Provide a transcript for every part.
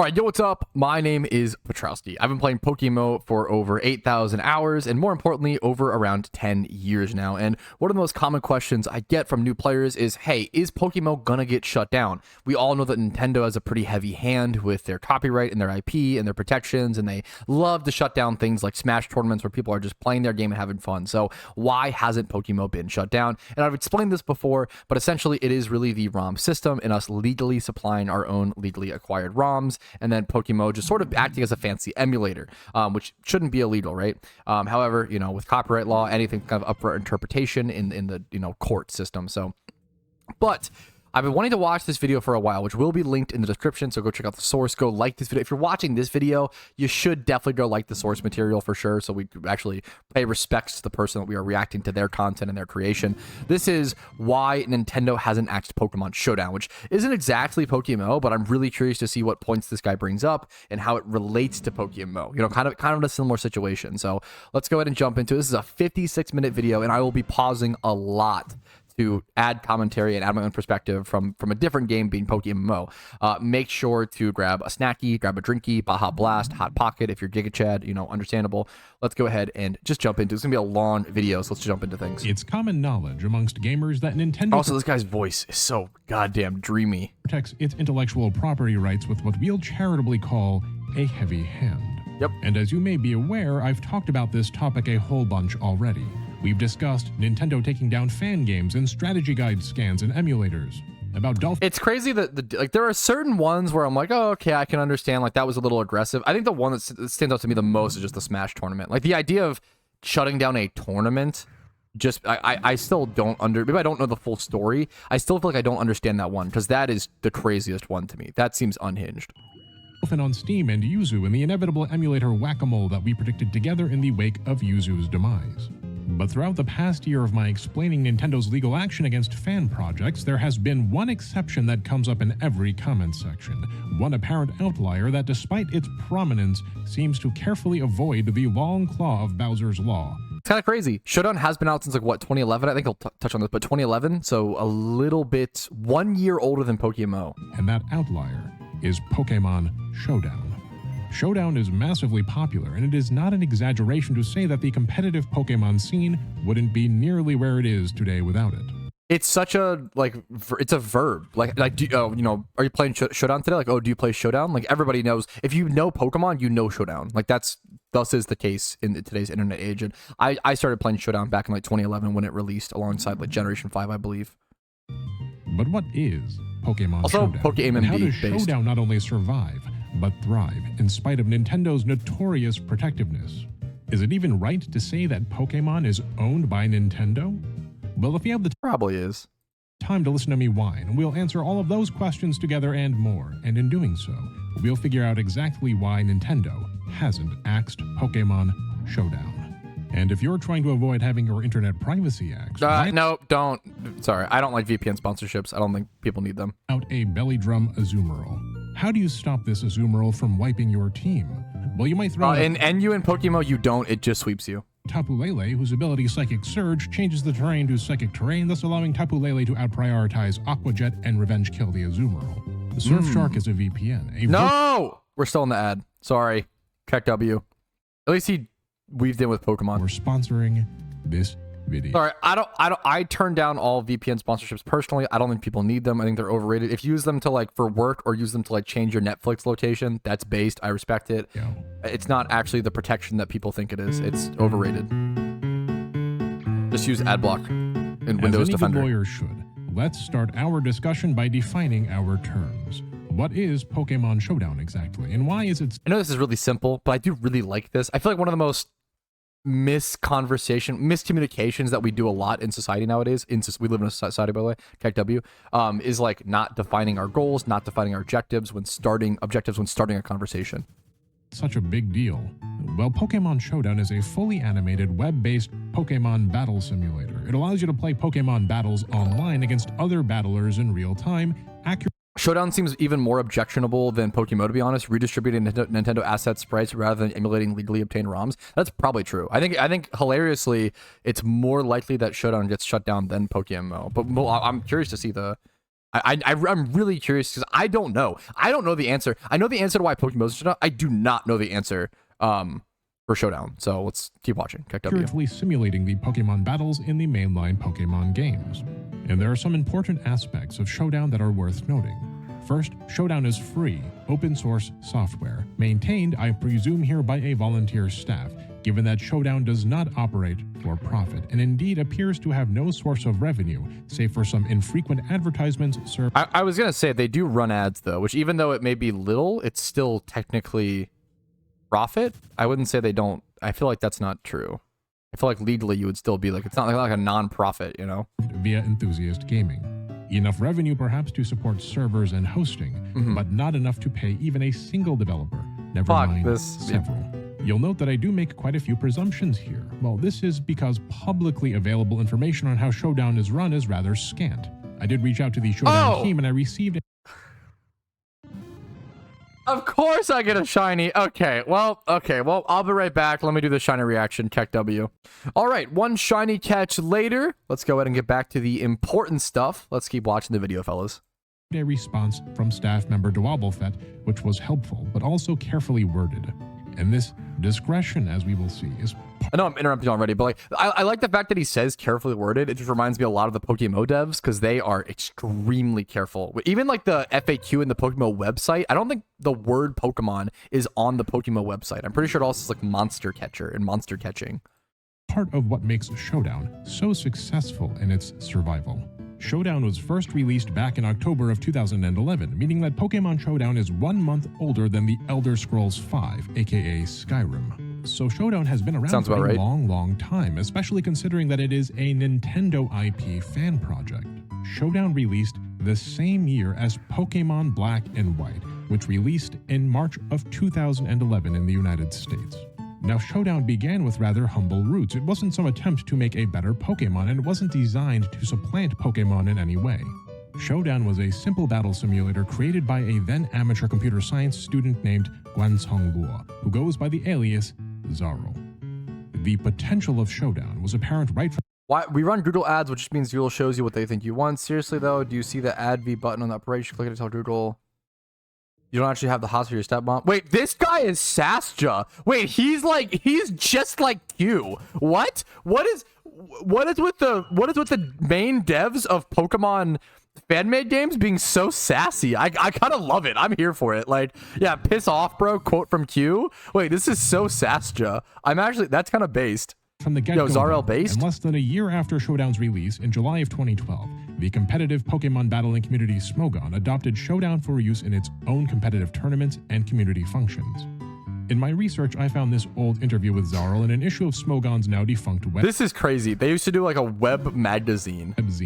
All right, yo, what's up? My name is Patrouski. I've been playing PokeMMO for over 8,000 hours, and more importantly, over around 10 years now. And one of the most common questions I get from new players is, hey, is PokeMMO gonna get shut down? We all know that Nintendo has a pretty heavy hand with their copyright and their IP and their protections, and they love to shut down things like Smash tournaments where people are just playing their game and having fun. So why hasn't PokeMMO been shut down? And I've explained this before, but essentially it is really the ROM system and us legally supplying our own legally acquired ROMs, and then PokeMMO just sort of acting as a fancy emulator, which shouldn't be illegal, right? However, you know, with copyright law, anything kind of up for interpretation in the court system. So, but I've been wanting to watch this video for a while, which will be linked in the description, so go check out the source, go like this video. If you're watching this video, you should definitely go like the source material for sure, so we actually pay respects to the person that we are reacting to their content and their creation. This is why Nintendo hasn't axed Pokemon Showdown, which isn't exactly PokeMMO, but I'm really curious to see what points this guy brings up and how it relates to PokeMMO. You know, kind of a similar situation. So let's go ahead and jump into it. This is a 56-minute video, and I will be pausing a lot to add commentary and add my own perspective from a different game, being PokeMMO. Make sure to grab a snacky, grab a drinky, Baja Blast, Hot Pocket if you're Giga Chad, you know, understandable. Let's go ahead and just jump into it. It's gonna be a long video, so let's jump into things. It's common knowledge amongst gamers that Nintendo also, this guy's voice is so goddamn dreamy. Protects its intellectual property rights with what we'll charitably call a heavy hand. Yep. And as you may be aware, I've talked about this topic a whole bunch already. We've discussed Nintendo taking down fan games and strategy guide scans and emulators. About Dolphin. It's crazy that like there are certain ones where I'm like, oh, okay, I can understand. Like that was a little aggressive. I think the one that stands out to me the most is just the Smash tournament. Like the idea of shutting down a tournament. Just I still don't maybe I don't know the full story. I still feel like I don't understand that one because that is the craziest one to me. That seems unhinged. On Steam and Yuzu in the inevitable emulator whack-a-mole that we predicted together in the wake of Yuzu's demise. But throughout the past year of my explaining Nintendo's legal action against fan projects, there has been one exception that comes up in every comment section. One apparent outlier that, despite its prominence, seems to carefully avoid the long claw of Bowser's Law. It's kind of crazy. Showdown has been out since like what, 2011? I think he'll touch on this, but 2011, so a little bit 1 year older than PokeMMO. And that outlier is Pokemon Showdown. Showdown is massively popular, and it is not an exaggeration to say that the competitive Pokemon scene wouldn't be nearly where it is today without it. It's such a, like, it's a verb. Like do, you know, are you playing Showdown today? Like, oh, do you play Showdown? Like, everybody knows. If you know Pokemon, you know Showdown. Like, thus is the case in today's internet age. And I started playing Showdown back in, like, 2011 when it released alongside, like, Generation 5, I believe. But what is Pokemon also, Showdown? PokeMMO And how does based. Showdown not only survive, but thrive in spite of Nintendo's notorious protectiveness? Is it even right to say that Pokemon is owned by Nintendo? Well, if you have the probably is time to listen to me whine, we'll answer all of those questions together and more. And in doing so, we'll figure out exactly why Nintendo hasn't axed Pokemon Showdown. And if you're trying to avoid having your internet privacy axed, no, don't. Sorry, I don't like VPN sponsorships. I don't think people need them. Out a belly drum Azumarill. How do you stop this Azumarill from wiping your team? Well, you might throw and you in PokeMMO, you don't. It just sweeps you. Tapu Lele, whose ability Psychic Surge changes the terrain to Psychic Terrain, thus allowing Tapu Lele to outprioritize Aqua Jet and revenge kill the Azumarill. The Surfshark is a VPN. No! We're still in the ad. Sorry. Check W. At least he weaved in with Pokemon. We're sponsoring this video. Sorry, I turn down all VPN sponsorships personally. I don't think people need them. I think they're overrated. If you use them to like for work or use them to like change your Netflix location, that's based. I respect it. Yeah. It's not actually the protection that people think it is. It's overrated. Just use AdBlock in Windows Defender. As any good lawyer should, let's start our discussion by defining our terms. What is Pokemon Showdown exactly, and why is it? I know this is really simple, but I do really like this. I feel like one of the most miscommunications that we do a lot in society nowadays, we live in a society, by the way, Tech W, is like not defining our goals, not defining our objectives when starting a conversation. Such a big deal. Well, Pokemon Showdown is a fully animated web-based Pokemon battle simulator. It allows you to play Pokemon battles online against other battlers in real time, Showdown seems even more objectionable than PokeMMO, to be honest, redistributing Nintendo asset sprites rather than emulating legally obtained ROMs. That's probably true. I think hilariously, it's more likely that Showdown gets shut down than PokeMMO. But I'm curious to see the I'm really curious because I don't know. I don't know the answer. I know the answer to why Pokemon is Showdown. I do not know the answer for Showdown. So let's keep watching. Accurately simulating the Pokemon battles in the mainline Pokemon games. And there are some important aspects of Showdown that are worth noting. First, Showdown is free, open source software, maintained, I presume here, by a volunteer staff, given that Showdown does not operate for profit, and indeed appears to have no source of revenue, save for some infrequent advertisements served. I was gonna say they do run ads though, which even though it may be little, it's still technically profit. I wouldn't say they don't. I feel like that's not true. I feel like legally you would still be like, it's not like a non-profit, you know? Via Enthusiast Gaming. Enough revenue perhaps to support servers and hosting, but not enough to pay even a single developer, never mind several. You'll note that I do make quite a few presumptions here. Well, this is because publicly available information on how Showdown is run is rather scant. I did reach out to the Showdown team and I received it. Of course I get a shiny. Okay, well, I'll be right back. Let me do the shiny reaction. Check W. All right, one shiny catch later. Let's go ahead and get back to the important stuff. Let's keep watching the video, fellas. A response from staff member Dwabblefet, which was helpful, but also carefully worded. And this discretion, as we will see, is... I know I'm interrupting you already, but like I like the fact that he says carefully worded. It just reminds me a lot of the PokeMMO devs because they are extremely careful. Even like the FAQ in the PokeMMO website, I don't think the word Pokemon is on the PokeMMO website. I'm pretty sure it also is like monster catcher and monster catching. Part of what makes Showdown so successful in its survival. Showdown was first released back in October of 2011, meaning that Pokemon Showdown is 1 month older than the Elder Scrolls V, aka Skyrim. So Showdown has been around for a long time, especially considering that it is a Nintendo IP fan project. Showdown released the same year as Pokemon Black and White, which released in March of 2011 in the United States. Now, Showdown began with rather humble roots. It wasn't some attempt to make a better Pokemon, and it wasn't designed to supplant Pokemon in any way. Showdown was a simple battle simulator created by a then amateur computer science student named Guancong Luo, who goes by the alias Zaro. The potential of Showdown was apparent right from... Why we run Google ads, which means Google shows you what they think you want. Seriously though, do you see the add V button on the upper right? You click it to tell Google you don't actually have the hots for your stepmom. Wait, this guy is Sasja. Wait, he's just like you. What? What is with the main devs of Pokemon fan-made games being so sassy? I kind of love it. I'm here for it. Like, yeah, piss off, bro. Quote from Q. Wait, this is so Sasja. That's kind of based. From the get-go, Zarel based? And less than a year after Showdown's release, in July of 2012, the competitive Pokemon battling community Smogon adopted Showdown for use in its own competitive tournaments and community functions. In my research, I found this old interview with Zarel in an issue of Smogon's now defunct web... This is crazy. They used to do like a web magazine. This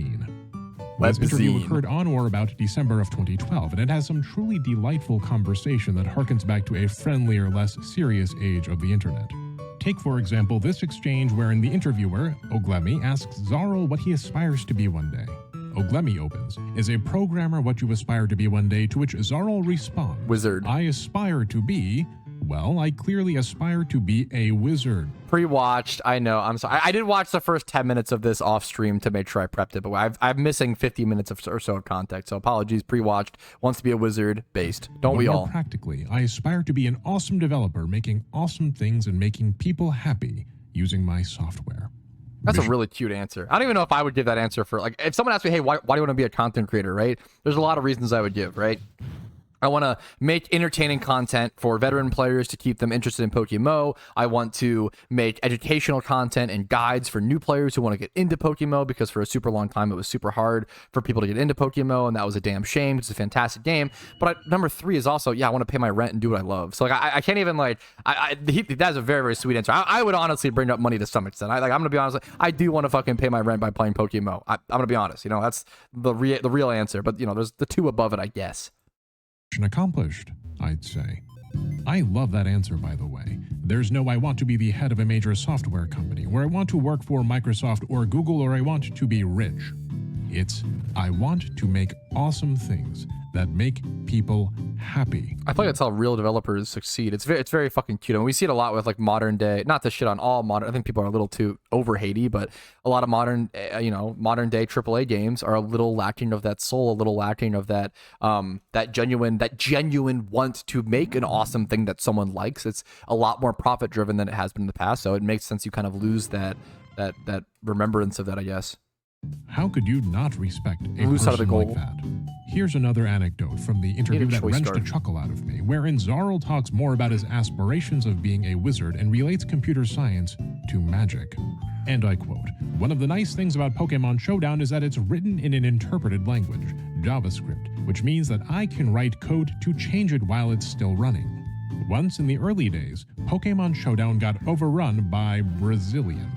interview occurred on or about December of 2012, and it has some truly delightful conversation that harkens back to a friendlier, less serious age of the internet. Take, for example, this exchange wherein the interviewer, Oglemi, asks Zarel what he aspires to be one day. Oglemi opens, "Is a programmer what you aspire to be one day?" To which Zarel responds, "Wizard. I aspire to be... Well, I clearly aspire to be a wizard." Pre-watched, I know. I'm sorry. I did watch the first 10 minutes of this off stream to make sure I prepped it, but I'm missing 50 minutes or so of context, so apologies. Pre-watched, wants to be a wizard based. Don't we all? Practically, I aspire to be an awesome developer, making awesome things and making people happy using my software. That's a really cute answer. I don't even know if I would give that answer for, like, if someone asked me, hey, why do you want to be a content creator, right? There's a lot of reasons I would give, right? I want to make entertaining content for veteran players to keep them interested in PokeMMO. I want to make educational content and guides for new players who want to get into PokeMMO, because for a super long time it was super hard for people to get into PokeMMO, and that was a damn shame. It's a fantastic game. But number 3 is also, yeah, I want to pay my rent and do what I love. So like I can't even like that's a very, very sweet answer. I would honestly bring up money to some extent. I'm gonna be honest. I do want to fucking pay my rent by playing PokeMMO. I'm gonna be honest. You know, that's the real answer. But you know, there's the 2 above it, I guess. Accomplished, I'd say. I love that answer, by the way. There's no I want to be the head of a major software company, or I want to work for Microsoft or Google, or I want to be rich. It's I want to make awesome things. that make people happy. I feel like that's how real developers succeed. It's very fucking cute. And we see it a lot with like modern day, not to shit on all modern, I think people are a little too over hatey, but a lot of modern, modern day AAA games are a little lacking of that soul, a little lacking of that, that genuine want to make an awesome thing that someone likes. It's a lot more profit driven than it has been in the past. So it makes sense you kind of lose that remembrance of that, I guess. How could you not respect a Lose out of the person like goal. that? Here's another anecdote from the interview that wrenched a chuckle out of me, wherein Zarl talks more about his aspirations of being a wizard and relates computer science to magic. And I quote, "One of the nice things about Pokemon Showdown is that it's written in an interpreted language, JavaScript, which means that I can write code to change it while it's still running. Once in the early days, Pokemon Showdown got overrun by Brazilians.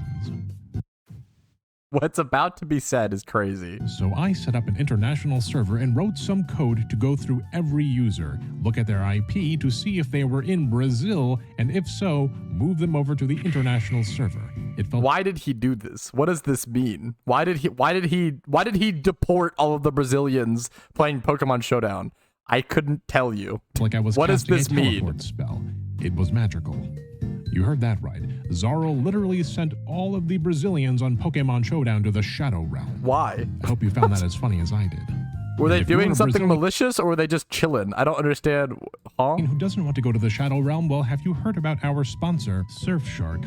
What's about to be said is crazy. So I set up an international server and wrote some code to go through every user, look at their IP to see if they were in Brazil, and if so, move them over to the international server. It felt Why did he do this? What does this mean? Why did he deport all of the Brazilians playing Pokemon Showdown? I couldn't tell you. like I was What does casting this a mean? teleport spell. It was magical. You heard that right. Zarl literally sent all of the Brazilians on Pokemon Showdown to the Shadow Realm. Why? I hope you found that as funny as I did. Were they If you're doing a something Brazilian malicious, or were they just chilling? I don't understand. Huh? who doesn't want to go to the Shadow Realm? Well, have you heard about our sponsor, Surfshark?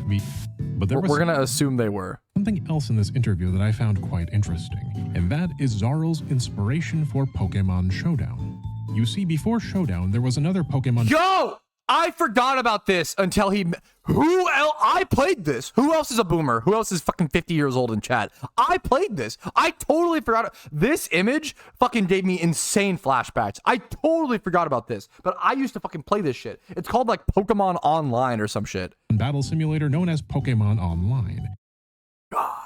But there was We're gonna assume they were. something else in this interview that I found quite interesting, and that is Zarl's inspiration for Pokemon Showdown. You see, before Showdown, there was another Pokemon... Yo! I forgot about this until who else? I played this. Who else is a boomer? Who else is fucking 50 years old in chat? I played this. I totally forgot. This image fucking gave me insane flashbacks. I totally forgot about this, but I used to fucking play this shit. It's called like Pokemon Online or some shit. battle simulator known as Pokemon Online. God.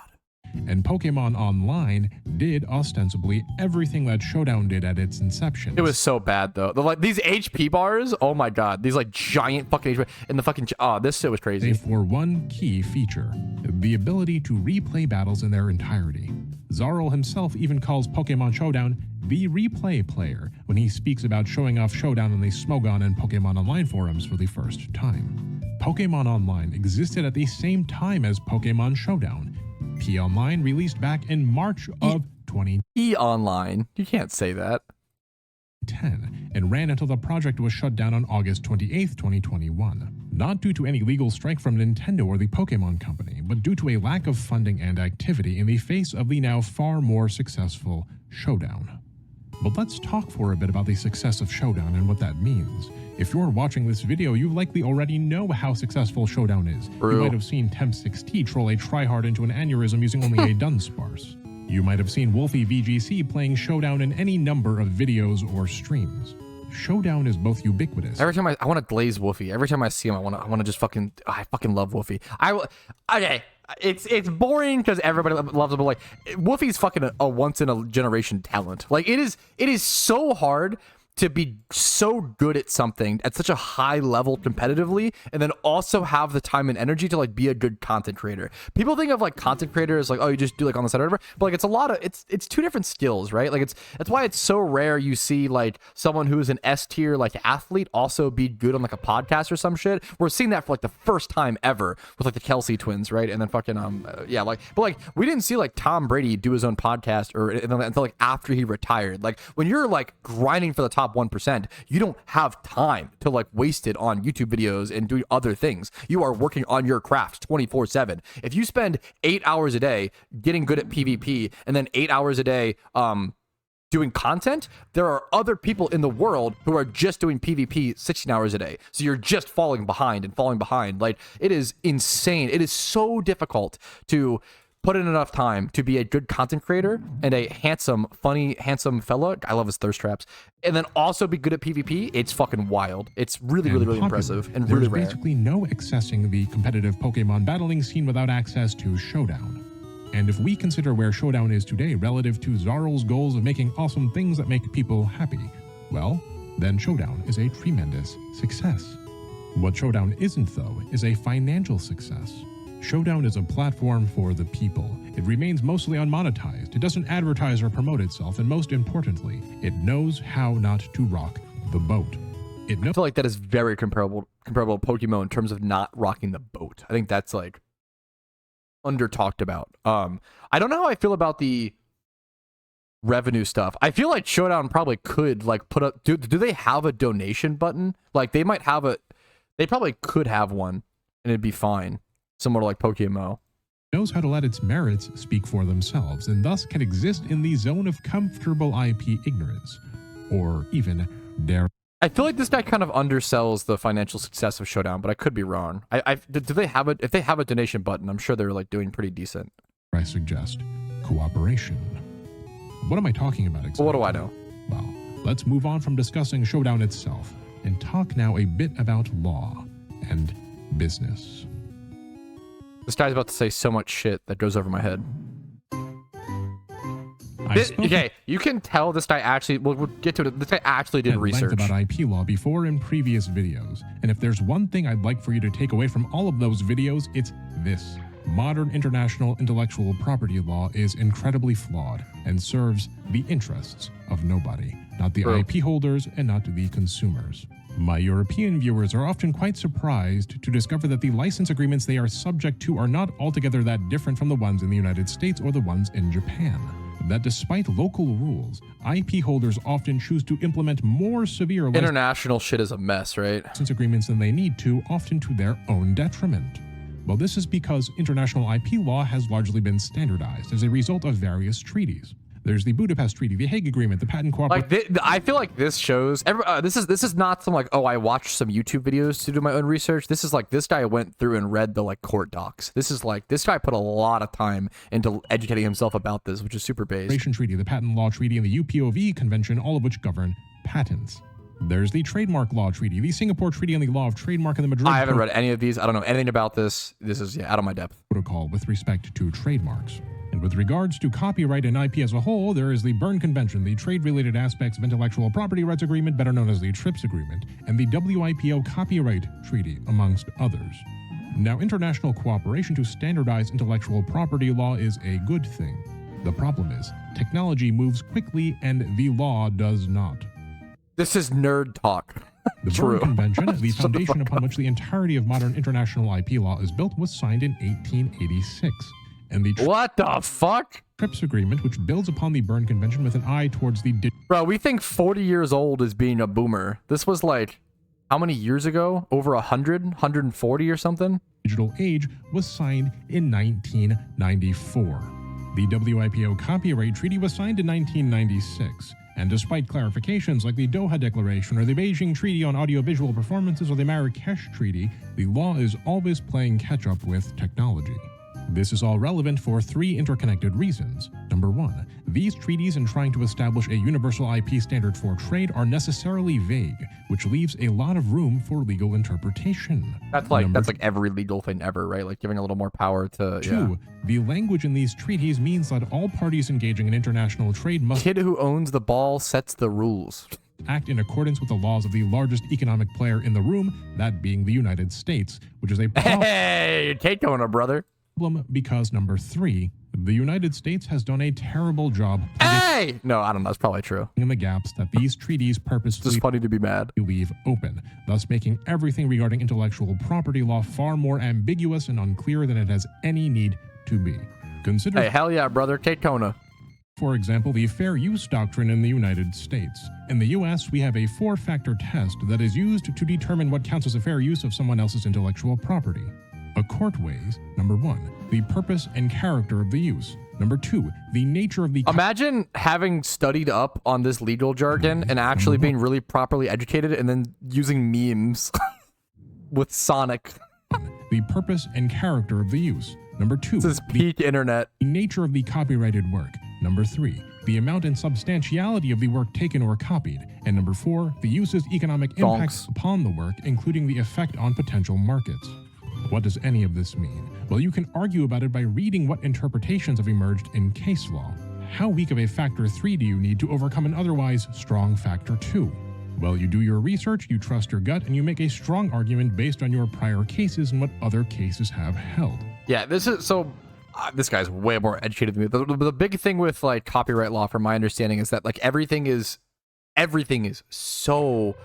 And Pokemon Online did ostensibly everything that Showdown did at its inception. It was so bad though. Like these HP bars. Oh my god. These like giant fucking HP and the fucking. Oh, this shit was crazy. For one key feature, the ability to replay battles in their entirety. Zarl himself even calls Pokemon Showdown the replay player when he speaks about showing off Showdown on the Smogon and Pokemon Online forums for the first time. Pokemon Online existed at the same time as Pokemon Showdown. P Online released back in March of 2010 E-Online. You can't say that. and ran until the project was shut down on August 28, 2021. Not due to any legal strike from Nintendo or the Pokemon Company, but due to a lack of funding and activity in the face of the now far more successful Showdown. But let's talk for a bit about the success of Showdown and what that means. If you're watching this video, you likely already know how successful Showdown is. True. You might have seen Temp6T troll a tryhard into an aneurysm using only a Dunsparce. You might have seen Wolfie VGC playing Showdown in any number of videos or streams. Showdown is both ubiquitous. Every time I want to glaze Woofy. Every time I see him, I want to just fucking. I fucking love Woofy. Okay. It's boring because everybody loves him, but like Woofy's fucking a once in a generation talent. Like it is so hard to be so good at something at such a high level competitively, and then also have the time and energy to like be a good content creator. People think of like content creators like, oh, you just do like on the side or whatever, but like it's a lot of it's two different skills, right? Like that's why it's so rare you see like someone who's an S tier like athlete also be good on like a podcast or some shit. We're seeing that for like the first time ever with like the Kelsey twins, right? And then fucking but like we didn't see like Tom Brady do his own podcast or until like after he retired. Like when you're like grinding for the top 1%, you don't have time to like waste it on YouTube videos and doing other things. You are working on your craft 24/7. If you spend 8 hours a day getting good at PvP and then 8 hours a day doing content, there are other people in the world who are just doing PvP 16 hours a day. So you're just falling behind. Like it is insane. It is so difficult to put in enough time to be a good content creator and a handsome, funny, handsome fella. I love his thirst traps. And then also be good at PvP. It's fucking wild. It's really impressive and really rare. There's basically no accessing the competitive Pokemon battling scene without access to Showdown. And if we consider where Showdown is today relative to Zarl's goals of making awesome things that make people happy, well, then Showdown is a tremendous success. What Showdown isn't, though, is a financial success. Showdown is a platform for the people. It remains mostly unmonetized. It doesn't advertise or promote itself, and most importantly, it knows how not to rock the boat. I feel like that is very comparable to PokeMMO in terms of not rocking the boat. I think that's like under talked about. I don't know how I feel about the revenue stuff. I feel like Showdown probably could like put up. Do they have a donation button? Like they might have a. They probably could have one, and it'd be fine. Similar to like PokeMMO. Knows how to let its merits speak for themselves, and thus can exist in the zone of comfortable IP ignorance, or even dare. I feel like this guy kind of undersells the financial success of Showdown, but I could be wrong. Do they have it? If they have a donation button, I'm sure they're like doing pretty decent. I suggest cooperation. What am I talking about exactly? Well, what do I know? Well, let's move on from discussing Showdown itself and talk now a bit about law and business. This guy's about to say so much shit that goes over my head. Okay, you can tell this guy actually, we'll get to it, this guy actually did research about IP law before in previous videos, and if there's one thing I'd like for you to take away from all of those videos, it's this. Modern international intellectual property law is incredibly flawed and serves the interests of nobody, not the IP holders and not the consumers. My European viewers are often quite surprised to discover that the license agreements they are subject to are not altogether that different from the ones in the United States or the ones in Japan. That despite local rules, IP holders often choose to implement more severe international shit is a mess, right? License agreements than they need to, often to their own detriment. Well, this is because international IP law has largely been standardized as a result of various treaties. There's the Budapest Treaty, the Hague Agreement, the Patent Cooperation. Like, I feel like this shows. This is not some like, oh, I watched some YouTube videos to do my own research. This is like this guy went through and read the like court docs. This is like this guy put a lot of time into educating himself about this, which is super based. Treaty, the Patent Law Treaty, and the UPOV Convention, all of which govern patents. There's the Trademark Law Treaty, the Singapore Treaty on the Law of Trademark, and the Madrid. I haven't read any of these. I don't know anything about this. This is out of my depth. Protocol with respect to trademarks. And with regards to copyright and IP as a whole, there is the Berne Convention, the Trade-Related Aspects of Intellectual Property Rights Agreement, better known as the TRIPS Agreement, and the WIPO Copyright Treaty, amongst others. Now, international cooperation to standardize intellectual property law is a good thing. The problem is, technology moves quickly and the law does not. This is nerd talk. The Berne Convention, the foundation upon which the entirety of modern international IP law is built, was signed in 1886. And the what the fuck? TRIPS Agreement, which builds upon the Berne Convention with an eye towards the Bro, we think 40 years old is being a boomer. This was like, how many years ago? Over 100? 140 or something? Digital age was signed in 1994. The WIPO Copyright Treaty was signed in 1996. And despite clarifications like the Doha Declaration or the Beijing Treaty on Audiovisual Performances or the Marrakesh Treaty, the law is always playing catch-up with technology. This is all relevant for three interconnected reasons. Number one, these treaties in trying to establish a universal IP standard for trade are necessarily vague, which leaves a lot of room for legal interpretation. That's like every legal thing ever, right? Like giving a little more power to Two, the language in these treaties means that all parties engaging in international trade must kid who owns the ball sets the rules. Act in accordance with the laws of the largest economic player in the room, that being the United States, which is a hey, take on a brother. Because number three, the United States has done a terrible job. Hey! No, I don't know. That's probably true. In the gaps that these treaties purposely it's just funny to be mad. Leave open, thus making everything regarding intellectual property law far more ambiguous and unclear than it has any need to be. Consider, hey, hell yeah, brother. Take Kona. For example, the fair use doctrine in the United States. In the US, we have a 4-factor test that is used to determine what counts as a fair use of someone else's intellectual property. A court weighs, number one, the purpose and character of the use. Number two, the nature of the... Imagine having studied up on this legal jargon and actually being really properly educated and then using memes with Sonic. The purpose and character of the use. Number two, this is peak internet. The nature of the copyrighted work. Number three, the amount and substantiality of the work taken or copied. And number four, the use's economic impact upon the work, including the effect on potential markets. What does any of this mean? Well, you can argue about it by reading what interpretations have emerged in case law. How weak of a factor 3 do you need to overcome an otherwise strong factor 2? Well, you do your research, you trust your gut, and you make a strong argument based on your prior cases and what other cases have held. Yeah, this is so. This guy's way more educated than me. The big thing with like copyright law, from my understanding, is that like everything is so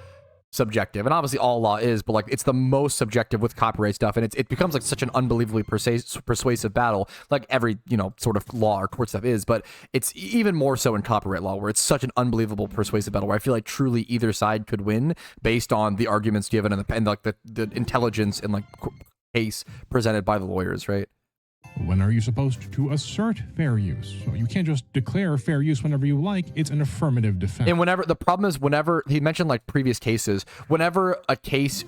subjective, and obviously all law is, but like it's the most subjective with copyright stuff, and it becomes like such an unbelievably persuasive battle, like every sort of law or court stuff is, but it's even more so in copyright law, where it's such an unbelievable persuasive battle, where I feel like truly either side could win based on the arguments given and like the intelligence and like case presented by the lawyers, right? When are you supposed to assert fair use? So you can't just declare fair use whenever you like. It's an affirmative defense. And the problem is, whenever he mentioned like previous cases, whenever a case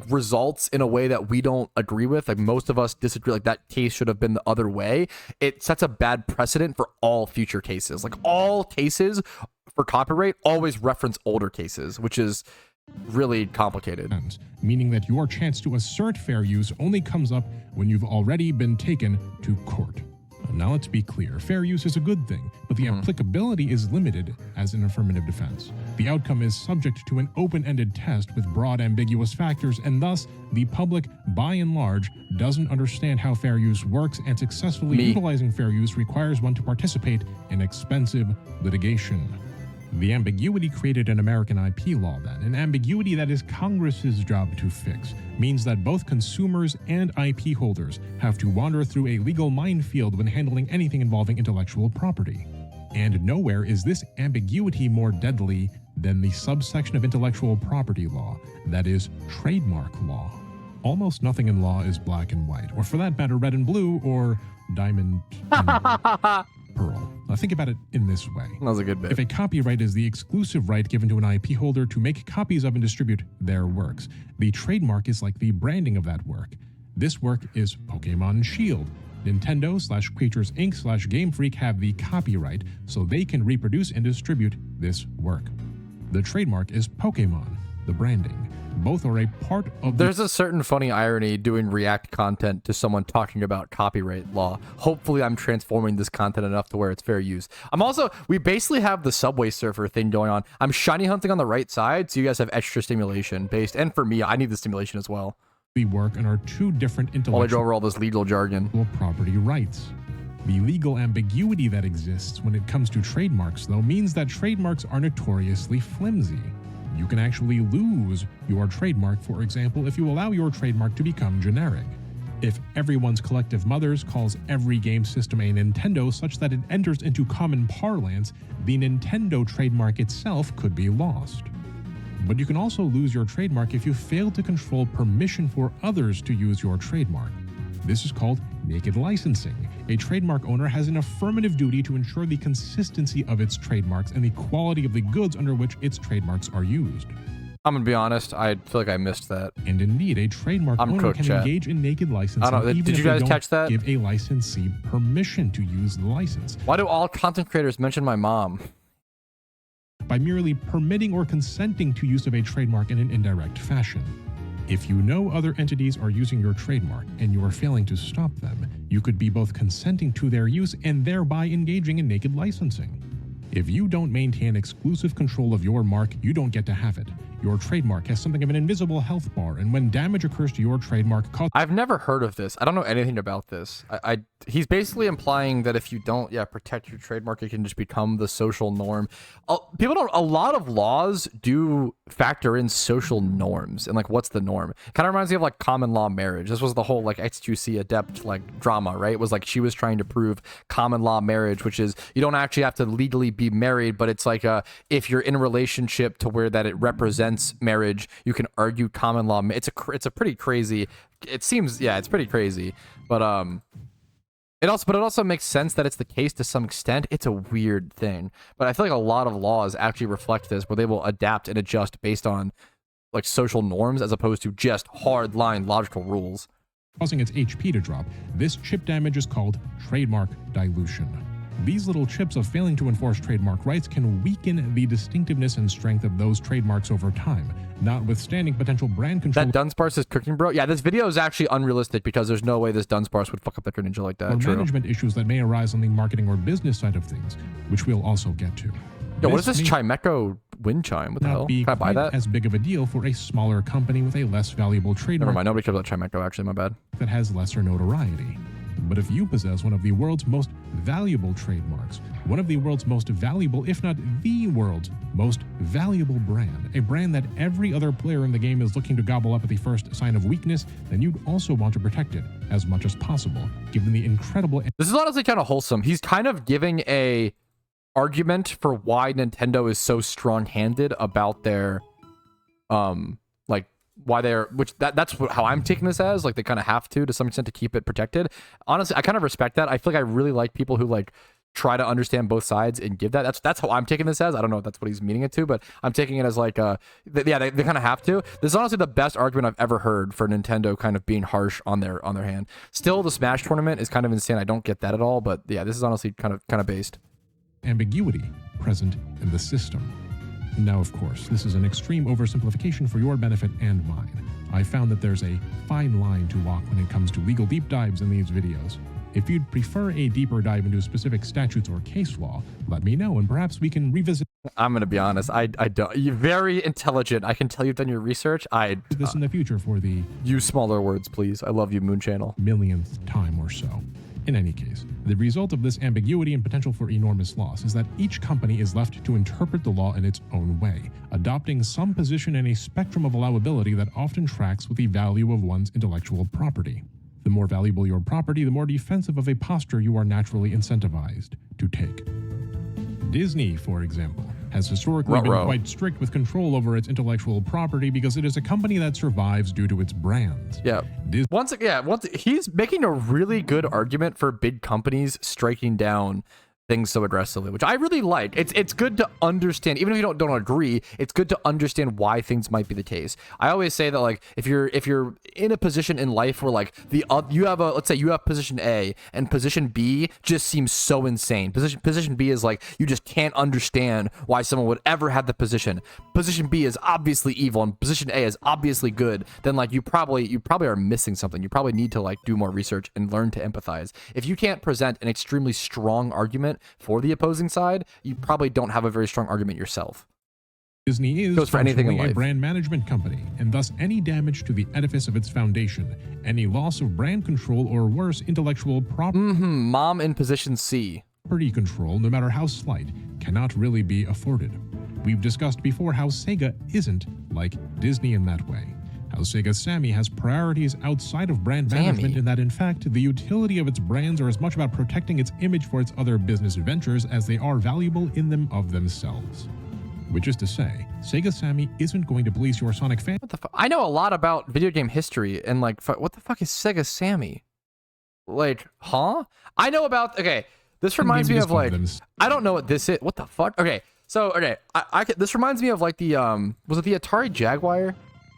results in a way that we don't agree with, like most of us disagree, like that case should have been the other way, it sets a bad precedent for all future cases. Like all cases for copyright always reference older cases, which is really complicated. Meaning that your chance to assert fair use only comes up when you've already been taken to court. Now let's be clear, fair use is a good thing, but the applicability is limited as an affirmative defense. The outcome is subject to an open-ended test with broad ambiguous factors, and thus the public, by and large, doesn't understand how fair use works, and successfully utilizing fair use requires one to participate in expensive litigation. The ambiguity created an American IP law then, an ambiguity that is Congress's job to fix, means that both consumers and IP holders have to wander through a legal minefield when handling anything involving intellectual property. And nowhere is this ambiguity more deadly than the subsection of intellectual property law, that is, trademark law. Almost nothing in law is black and white, or for that matter, red and blue, or diamond and pearl. Now think about it in this way. That was a good bit. If a copyright is the exclusive right given to an IP holder to make copies of and distribute their works, the trademark is like the branding of that work. This work is Pokemon Shield. Nintendo / Creatures Inc. / Game Freak have the copyright, so they can reproduce and distribute this work. The trademark is Pokemon, the branding. Both are a part of There's a certain funny irony doing React content to someone talking about copyright law. Hopefully I'm transforming this content enough to where it's fair use. We basically have the Subway Surfer thing going on. I'm shiny hunting on the right side, so you guys have extra stimulation based. And for me, I need the stimulation as well. The work and are two different While I go intellectual over all this legal jargon. property rights. The legal ambiguity that exists when it comes to trademarks, though, means that trademarks are notoriously flimsy. You can actually lose your trademark, for example, if you allow your trademark to become generic. If everyone's collective mothers calls every game system a Nintendo such that it enters into common parlance, the Nintendo trademark itself could be lost. But you can also lose your trademark if you fail to control permission for others to use your trademark. This is called naked licensing. A trademark owner has an affirmative duty to ensure the consistency of its trademarks and the quality of the goods under which its trademarks are used. I'm gonna be honest, I feel like I missed that. And indeed, a trademark owner can engage in naked licensing even Did if you guys they catch don't that? give a licensee permission to use the license. Why do all content creators mention my mom? By merely permitting or consenting to use of a trademark in an indirect fashion. If you know other entities are using your trademark and you are failing to stop them, you could be both consenting to their use and thereby engaging in naked licensing. If you don't maintain exclusive control of your mark, you don't get to have it. Your trademark has something of an invisible health bar, and when damage occurs to your trademark, I've never heard of this. I don't know anything about this. He's basically implying that if you don't, protect your trademark, it can just become the social norm. A lot of laws do factor in social norms and like what's the norm. Kind of reminds me of like common law marriage. This was the whole like XQC adept like drama, right? It was like she was trying to prove common law marriage, which is you don't actually have to legally be married, but it's like if you're in a relationship to where that it represents marriage, you can argue common law. It's a pretty crazy. It seems it's pretty crazy, but it also makes sense that it's the case to some extent. It's a weird thing, but I feel like a lot of laws actually reflect this, where they will adapt and adjust based on like social norms as opposed to just hard line logical rules. Causing its HP to drop. This chip damage is called trademark dilution. These little chips of failing to enforce trademark rights can weaken the distinctiveness and strength of those trademarks over time, notwithstanding potential brand control. That Dunsparce is cooking, bro. Yeah, this video is actually unrealistic because there's no way this Dunsparce would fuck up the Greninja like that. Or management issues that may arise on the marketing or business side of things, which we'll also get to. Yo, what is this Chimecho Wind chime. What the hell? Not be Can I buy quite that? as big of a deal for a smaller company with a less valuable Never trademark mind. Nobody cares about Chimecho, actually. My bad. that has lesser notoriety. But if you possess one of the world's most valuable trademarks, one of the world's most valuable, if not the world's most valuable brand, a brand that every other player in the game is looking to gobble up at the first sign of weakness, then you'd also want to protect it as much as possible, given the incredible... This is honestly kind of wholesome. He's kind of giving a argument for why Nintendo is so strong-handed about their, like, why they're, which that's how I'm taking this as, like, they kind of have to some extent to keep it protected. Honestly, I kind of respect that. I feel like I really like people who, like, try to understand both sides and give that. That's how I'm taking this as. I don't know if that's what he's meaning it to, but I'm taking it as like, yeah, they kind of have to. This is honestly the best argument I've ever heard for Nintendo kind of being harsh on their hand. Still, the Smash tournament is kind of insane. I don't get that at all, but yeah, this is honestly kind of based. Ambiguity present in the system. Now, of course, this is an extreme oversimplification for your benefit and mine. I found that there's a fine line to walk when it comes to legal deep dives in these videos. If you'd prefer a deeper dive into specific statutes or case law, let me know and perhaps we can revisit. I'm gonna be honest. I don't. You're very intelligent. I can tell you've done your research. This in the future for the use smaller words, please. I love you, Moon Channel. millionth time or so. In any case, the result of this ambiguity and potential for enormous loss is that each company is left to interpret the law in its own way, adopting some position in a spectrum of allowability that often tracks with the value of one's intellectual property. The more valuable your property, the more defensive of a posture you are naturally incentivized to take. Disney, for example, has historically been quite strict with control over its intellectual property because it is a company that survives due to its brands. Yeah. Once he's making a really good argument for big companies striking down things so aggressively, which I really like. It's good to understand, even if you don't agree, it's good to understand why things might be the case. I always say that, like, if you're in a position in life where, like, you have let's say you have position A and position B just seems so insane. Position B is like, you just can't understand why someone would ever have the position. Position B is obviously evil and position A is obviously good. Then, like, you probably are missing something. You probably need to, like, do more research and learn to empathize. If you can't present an extremely strong argument for the opposing side, you probably don't have a very strong argument yourself. Disney is goes for anything in a life. brand management company, and thus any damage to the edifice of its foundation, any loss of brand control or worse, intellectual Mom in position C. property control, no matter how slight, cannot really be afforded. We've discussed before how Sega isn't like Disney in that way. How Sega Sammy has priorities outside of brand management, in that, in fact, the utility of its brands are as much about protecting its image for its other business ventures as they are valuable in them of themselves. Which is to say, Sega Sammy isn't going to police your Sonic fan. What the fuck? I know a lot about video game history, and, like, what the fuck is Sega Sammy? Like, huh? I know about, okay, this reminds me of, like, I don't know what this is. What the fuck? Okay, so, okay, this reminds me of, like, the, was it the Atari Jaguar?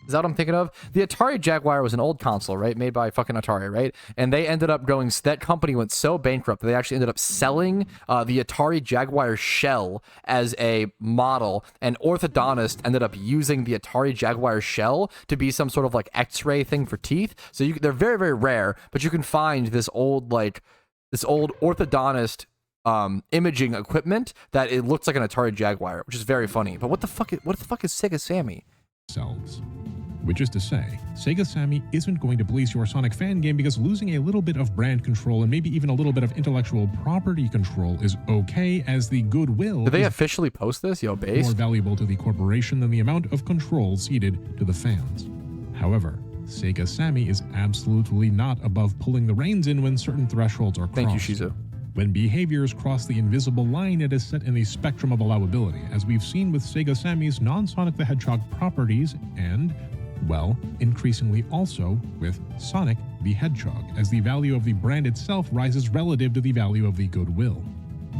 Is that what I'm thinking of? The Atari Jaguar was an old console, right? Made by fucking Atari, right? And they ended up going, that company went so bankrupt that they actually ended up selling the Atari Jaguar shell as a model. And orthodontists ended up using the Atari Jaguar shell to be some sort of, like, X-ray thing for teeth. So they're very, very rare, but you can find this old orthodontist imaging equipment that it looks like an Atari Jaguar, which is very funny. But what the fuck is Sega Sammy? Selves. Which is to say, Sega Sammy isn't going to police your Sonic fan game because losing a little bit of brand control and maybe even a little bit of intellectual property control is okay, as the goodwill Did they officially post this? Yo, base? more valuable to the corporation than the amount of control ceded to the fans. However, Sega Sammy is absolutely not above pulling the reins in when certain thresholds are crossed. Thank you, Shizu. When behaviors cross the invisible line, it is set in the spectrum of allowability, as we've seen with Sega Sammy's non-Sonic the Hedgehog properties and, well, increasingly also with Sonic the Hedgehog, as the value of the brand itself rises relative to the value of the goodwill.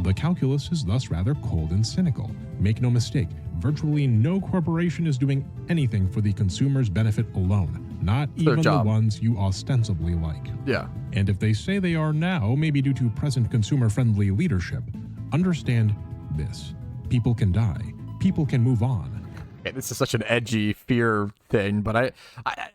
The calculus is thus rather cold and cynical. Make no mistake, virtually no corporation is doing anything for the consumer's benefit alone, not even the ones you ostensibly like. Yeah. And if they say they are now, maybe due to present consumer-friendly leadership, understand this. People can die. People can move on. Okay, this is such an edgy fear thing, but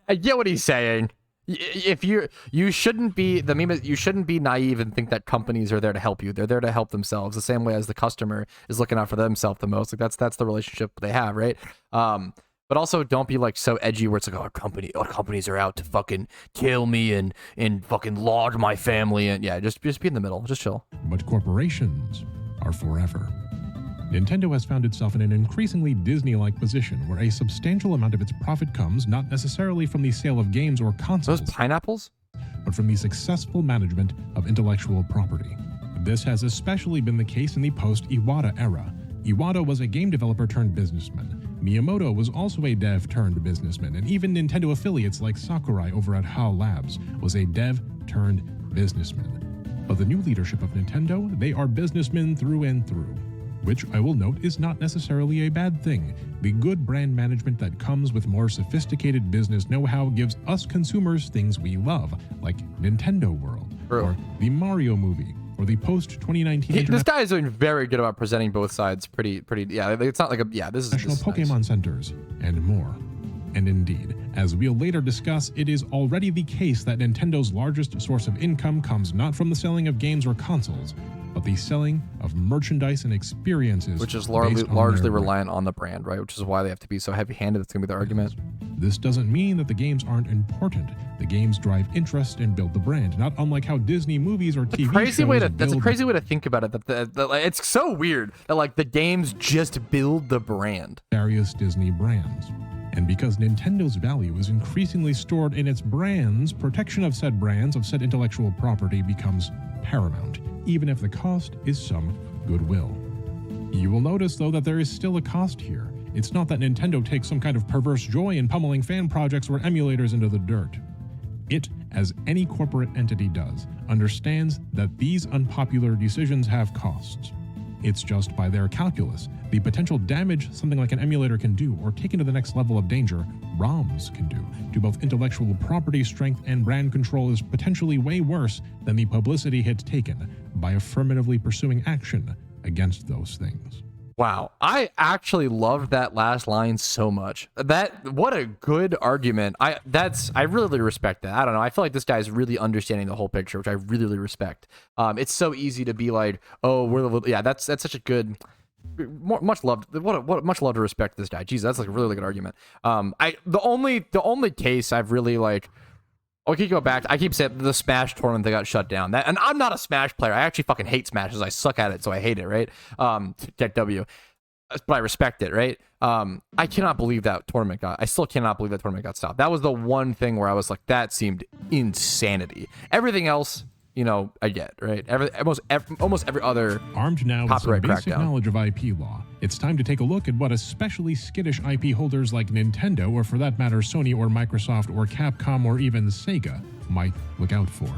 I get what he's saying. If you shouldn't be the meme is you shouldn't be naive and think that companies are there to help you. They're there to help themselves the same way as the customer is looking out for themselves the most. Like that's the relationship they have, right? But also don't be like so edgy where it's like, our companies are out to fucking kill me and fucking log my family, and yeah, just be in the middle, just chill. But corporations are forever. Nintendo has found itself in an increasingly Disney-like position where a substantial amount of its profit comes not necessarily from the sale of games or consoles, Those pineapples? but from the successful management of intellectual property. This has especially been the case in the post-Iwata era. Iwata was a game developer turned businessman. Miyamoto was also a dev turned businessman, and even Nintendo affiliates like Sakurai over at HAL Labs was a dev turned businessman. But the new leadership of Nintendo, they are businessmen through and through. Which I will note is not necessarily a bad thing. The good brand management that comes with more sophisticated business know-how gives us consumers things we love, like Nintendo World, or the Mario movie, or the post-2019 This guy is doing very good about presenting both sides. Pretty. Yeah, it's not like this is National Pokemon nice. Centers, and more. And indeed, as we'll later discuss, it is already the case that Nintendo's largest source of income comes not from the selling of games or consoles, but the selling of merchandise and experiences, Which is based on largely their reliant on the brand, right? Which is why they have to be so heavy-handed. That's gonna be the argument. This doesn't mean that the games aren't important. The games drive interest and build the brand, not unlike how Disney movies or TV shows That's a crazy way to think about it. That like, it's so weird that like the games just build the brand. Various Disney brands. And because Nintendo's value is increasingly stored in its brands, protection of said brands, of said intellectual property becomes paramount, even if the cost is some goodwill. You will notice, though, that there is still a cost here. It's not that Nintendo takes some kind of perverse joy in pummeling fan projects or emulators into the dirt. It, as any corporate entity does, understands that these unpopular decisions have costs. It's just by their calculus, the potential damage something like an emulator can do, or taken to the next level of danger, ROMs can do, to both intellectual property strength and brand control is potentially way worse than the publicity hit taken by affirmatively pursuing action against those things. Wow, I actually loved that last line so much. What a good argument. I really respect that. I don't know. I feel like this guy's really understanding the whole picture, which I really respect. It's so easy to be like, oh, that's such a good, much loved. What much love to respect this guy. Jesus, that's like a really good argument. The only case I've really like. I keep going back. I keep saying the Smash tournament that got shut down. And I'm not a Smash player. I actually fucking hate Smash, as I suck at it, so I hate it, right? Deck W, but I respect it, right? I cannot believe that tournament I still cannot believe that tournament got stopped. That was the one thing where I was like, that seemed insanity. Everything else, I get, right? Almost every other Armed now with some copyright basic crackdown. knowledge of IP law, it's time to take a look at what especially skittish IP holders like Nintendo, or for that matter Sony or Microsoft or Capcom or even Sega, might look out for.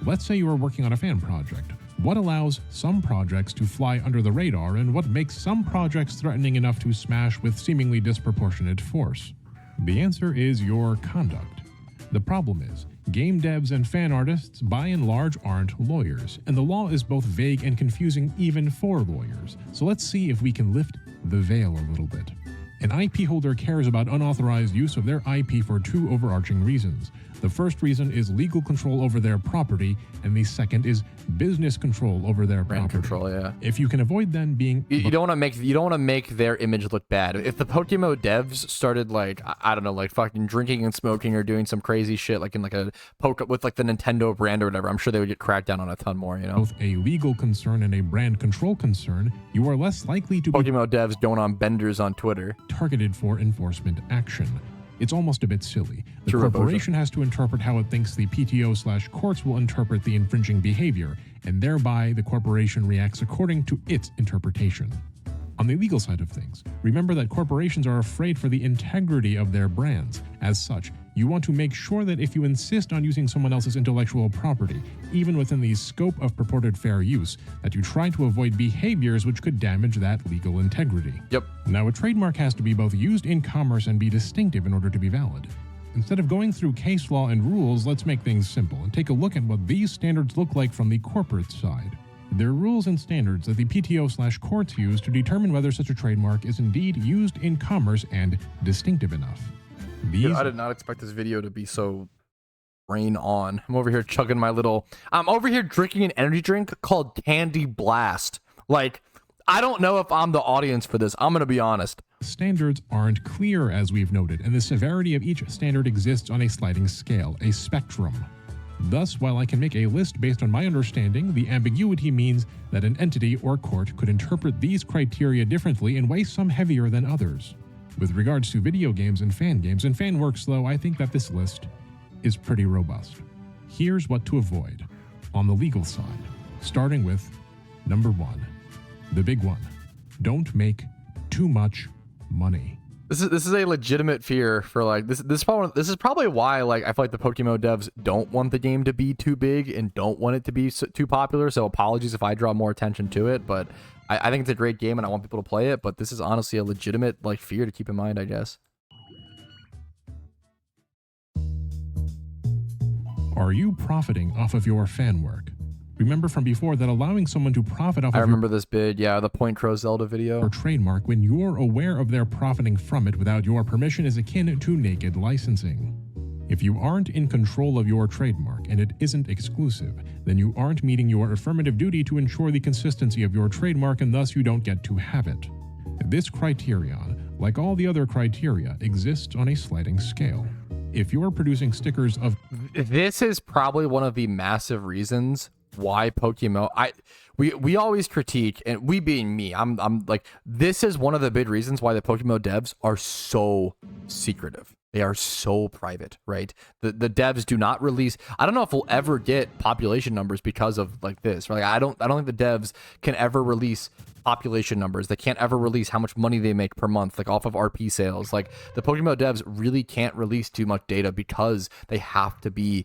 Let's say you are working on a fan project. What allows some projects to fly under the radar, and what makes some projects threatening enough to smash with seemingly disproportionate force? The answer is your conduct. The problem is, game devs and fan artists by and large aren't lawyers, and the law is both vague and confusing even for lawyers. So let's see if we can lift the veil a little bit. An IP holder cares about unauthorized use of their IP for two overarching reasons. The first reason is legal control over their property, and the second is business control over their brand property. control. Yeah. If you can avoid then being You don't want to make their image look bad. If the PokeMMO devs started like I don't know, like fucking drinking and smoking or doing some crazy shit like in like a with like the Nintendo brand or whatever, I'm sure they would get cracked down on a ton more. both a legal concern and a brand control concern, you are less likely to be PokeMMO devs going on benders on Twitter. targeted for enforcement action. It's almost a bit silly. The True, corporation has to interpret how it thinks the PTO/courts will interpret the infringing behavior, and thereby the corporation reacts according to its interpretation. On the legal side of things, remember that corporations are afraid for the integrity of their brands. As such, you want to make sure that if you insist on using someone else's intellectual property, even within the scope of purported fair use, that you try to avoid behaviors which could damage that legal integrity. Yep. Now, a trademark has to be both used in commerce and be distinctive in order to be valid. Instead of going through case law and rules, let's make things simple and take a look at what these standards look like from the corporate side. They're rules and standards that the PTO/courts use to determine whether such a trademark is indeed used in commerce and distinctive enough. These I did not expect this video to be so brain on. I'm over here chugging my little. I'm over here drinking an energy drink called Candy Blast. Like, I don't know if I'm the audience for this. I'm gonna be honest. Standards aren't clear, as we've noted, and the severity of each standard exists on a sliding scale, a spectrum. Thus, while I can make a list based on my understanding, the ambiguity means that an entity or court could interpret these criteria differently and weigh some heavier than others. With regards to video games and fan works, though, I think that this list is pretty robust. Here's what to avoid on the legal side, starting with number 1, the big one. Don't make too much money. This is a legitimate fear for like this is probably why like I feel like the PokeMMO devs don't want the game to be too big and don't want it to be too popular. So apologies if I draw more attention to it, but I think it's a great game and I want people to play it. But this is honestly a legitimate like fear to keep in mind, I guess. Are you profiting off of your fan work? Remember from before that allowing someone to profit off I of remember this bid, yeah, the Point Crow Zelda video. Your trademark when you're aware of their profiting from it without your permission is akin to naked licensing. If you aren't in control of your trademark and it isn't exclusive, then you aren't meeting your affirmative duty to ensure the consistency of your trademark and thus you don't get to have it. This criterion, like all the other criteria, exists on a sliding scale. If you're producing stickers of... This is probably one of the massive reasons why PokeMMO, we always critique, and we being me, I'm like, this is one of the big reasons why the PokeMMO devs are so secretive. They are so private, right? The devs do not release. I don't know if we'll ever get population numbers because of like this. Right? Like, I don't think the devs can ever release population numbers. They can't ever release how much money they make per month, like off of RP sales. Like the PokeMMO devs really can't release too much data because they have to be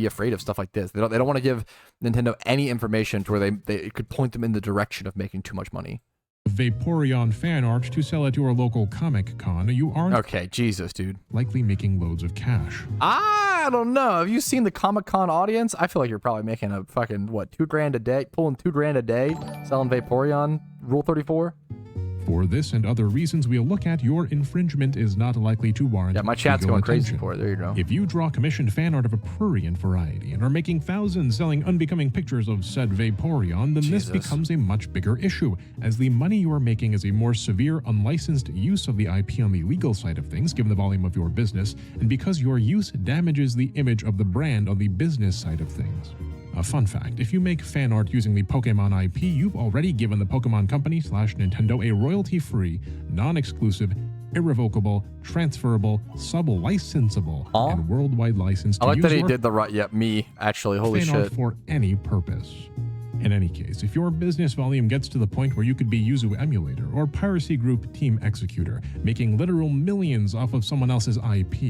afraid of stuff like this. They don't want to give Nintendo any information to where they could point them in the direction of making too much money. Vaporeon fan art to sell at your local Comic Con, you aren't okay, Jesus, dude. likely making loads of cash. I don't know. Have you seen the Comic Con audience? I feel like you're probably making a fucking what, $2,000 a day, pulling $2,000 a day, selling Vaporeon Rule 34. For this and other reasons we'll look at, your infringement is not likely to warrant. Yeah, my chat's legal going attention. crazy for it. There you go. If you draw commissioned fan art of a prurient variety and are making thousands selling unbecoming pictures of said Vaporeon, then this becomes a much bigger issue, as the money you are making is a more severe, unlicensed use of the IP on the legal side of things, given the volume of your business, and because your use damages the image of the brand on the business side of things. A fun fact, if you make fan art using the Pokemon IP, you've already given the Pokemon Company / Nintendo a royalty-free, non-exclusive, irrevocable, transferable, sub-licensable, and worldwide license to I like use that he your did the right. Yep, me actually. Holy fan art shit. for any purpose. In any case, if your business volume gets to the point where you could be Yuzu Emulator or Piracy Group Team Executor, making literal millions off of someone else's IP,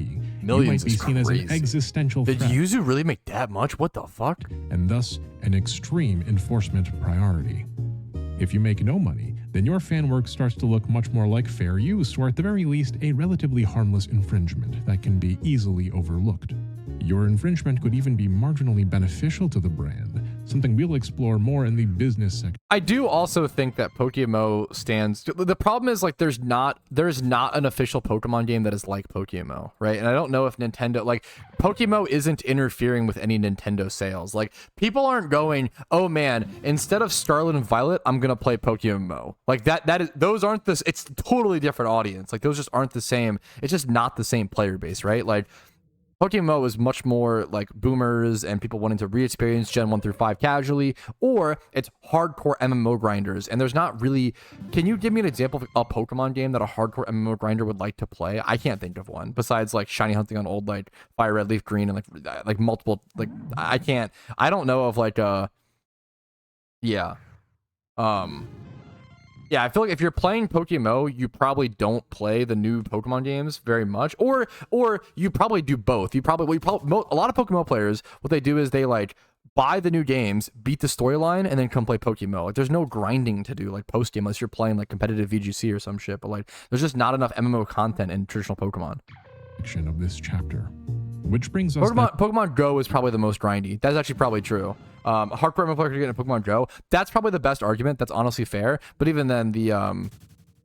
Millions you might be is seen as an crazy. existential Did threat, Yuzu really make that much? What the fuck? and thus an extreme enforcement priority. If you make no money, then your fan work starts to look much more like fair use, or at the very least, a relatively harmless infringement that can be easily overlooked. Your infringement could even be marginally beneficial to the brand, something we'll explore more in the business section. I do also think that PokeMMO stands. The problem is like there's not an official Pokemon game that is like PokeMMO, right? And I don't know if Nintendo, like, PokeMMO isn't interfering with any Nintendo sales. Like, people aren't going, oh man, instead of Scarlet and Violet, I'm gonna play PokeMMO. Like those aren't this. It's a totally different audience. Like, those just aren't the same. It's just not the same player base, right? Like, PokeMMO is much more like boomers and people wanting to re-experience Gen 1 through 5 casually, or it's hardcore MMO grinders. And there's not really... Can you give me an example of a Pokemon game that a hardcore MMO grinder would like to play? I can't think of one, besides like shiny hunting on old like Fire Red, Leaf Green, and like multiple... Like, I can't... I don't know of like a... Yeah. Yeah, I feel like if you're playing PokeMMO, you probably don't play the new Pokemon games very much, or you probably do both. A lot of PokeMMO players, what they do is they like buy the new games, beat the storyline, and then come play PokeMMO. Like, there's no grinding to do like post game unless you're playing like competitive VGC or some shit. But like, there's just not enough MMO content in traditional Pokemon. Of this chapter, which brings us Pokemon Go is probably the most grindy. That's actually probably true. Hardcore MMO player could get in Pokemon Go. That's probably the best argument. That's honestly fair. But even then, the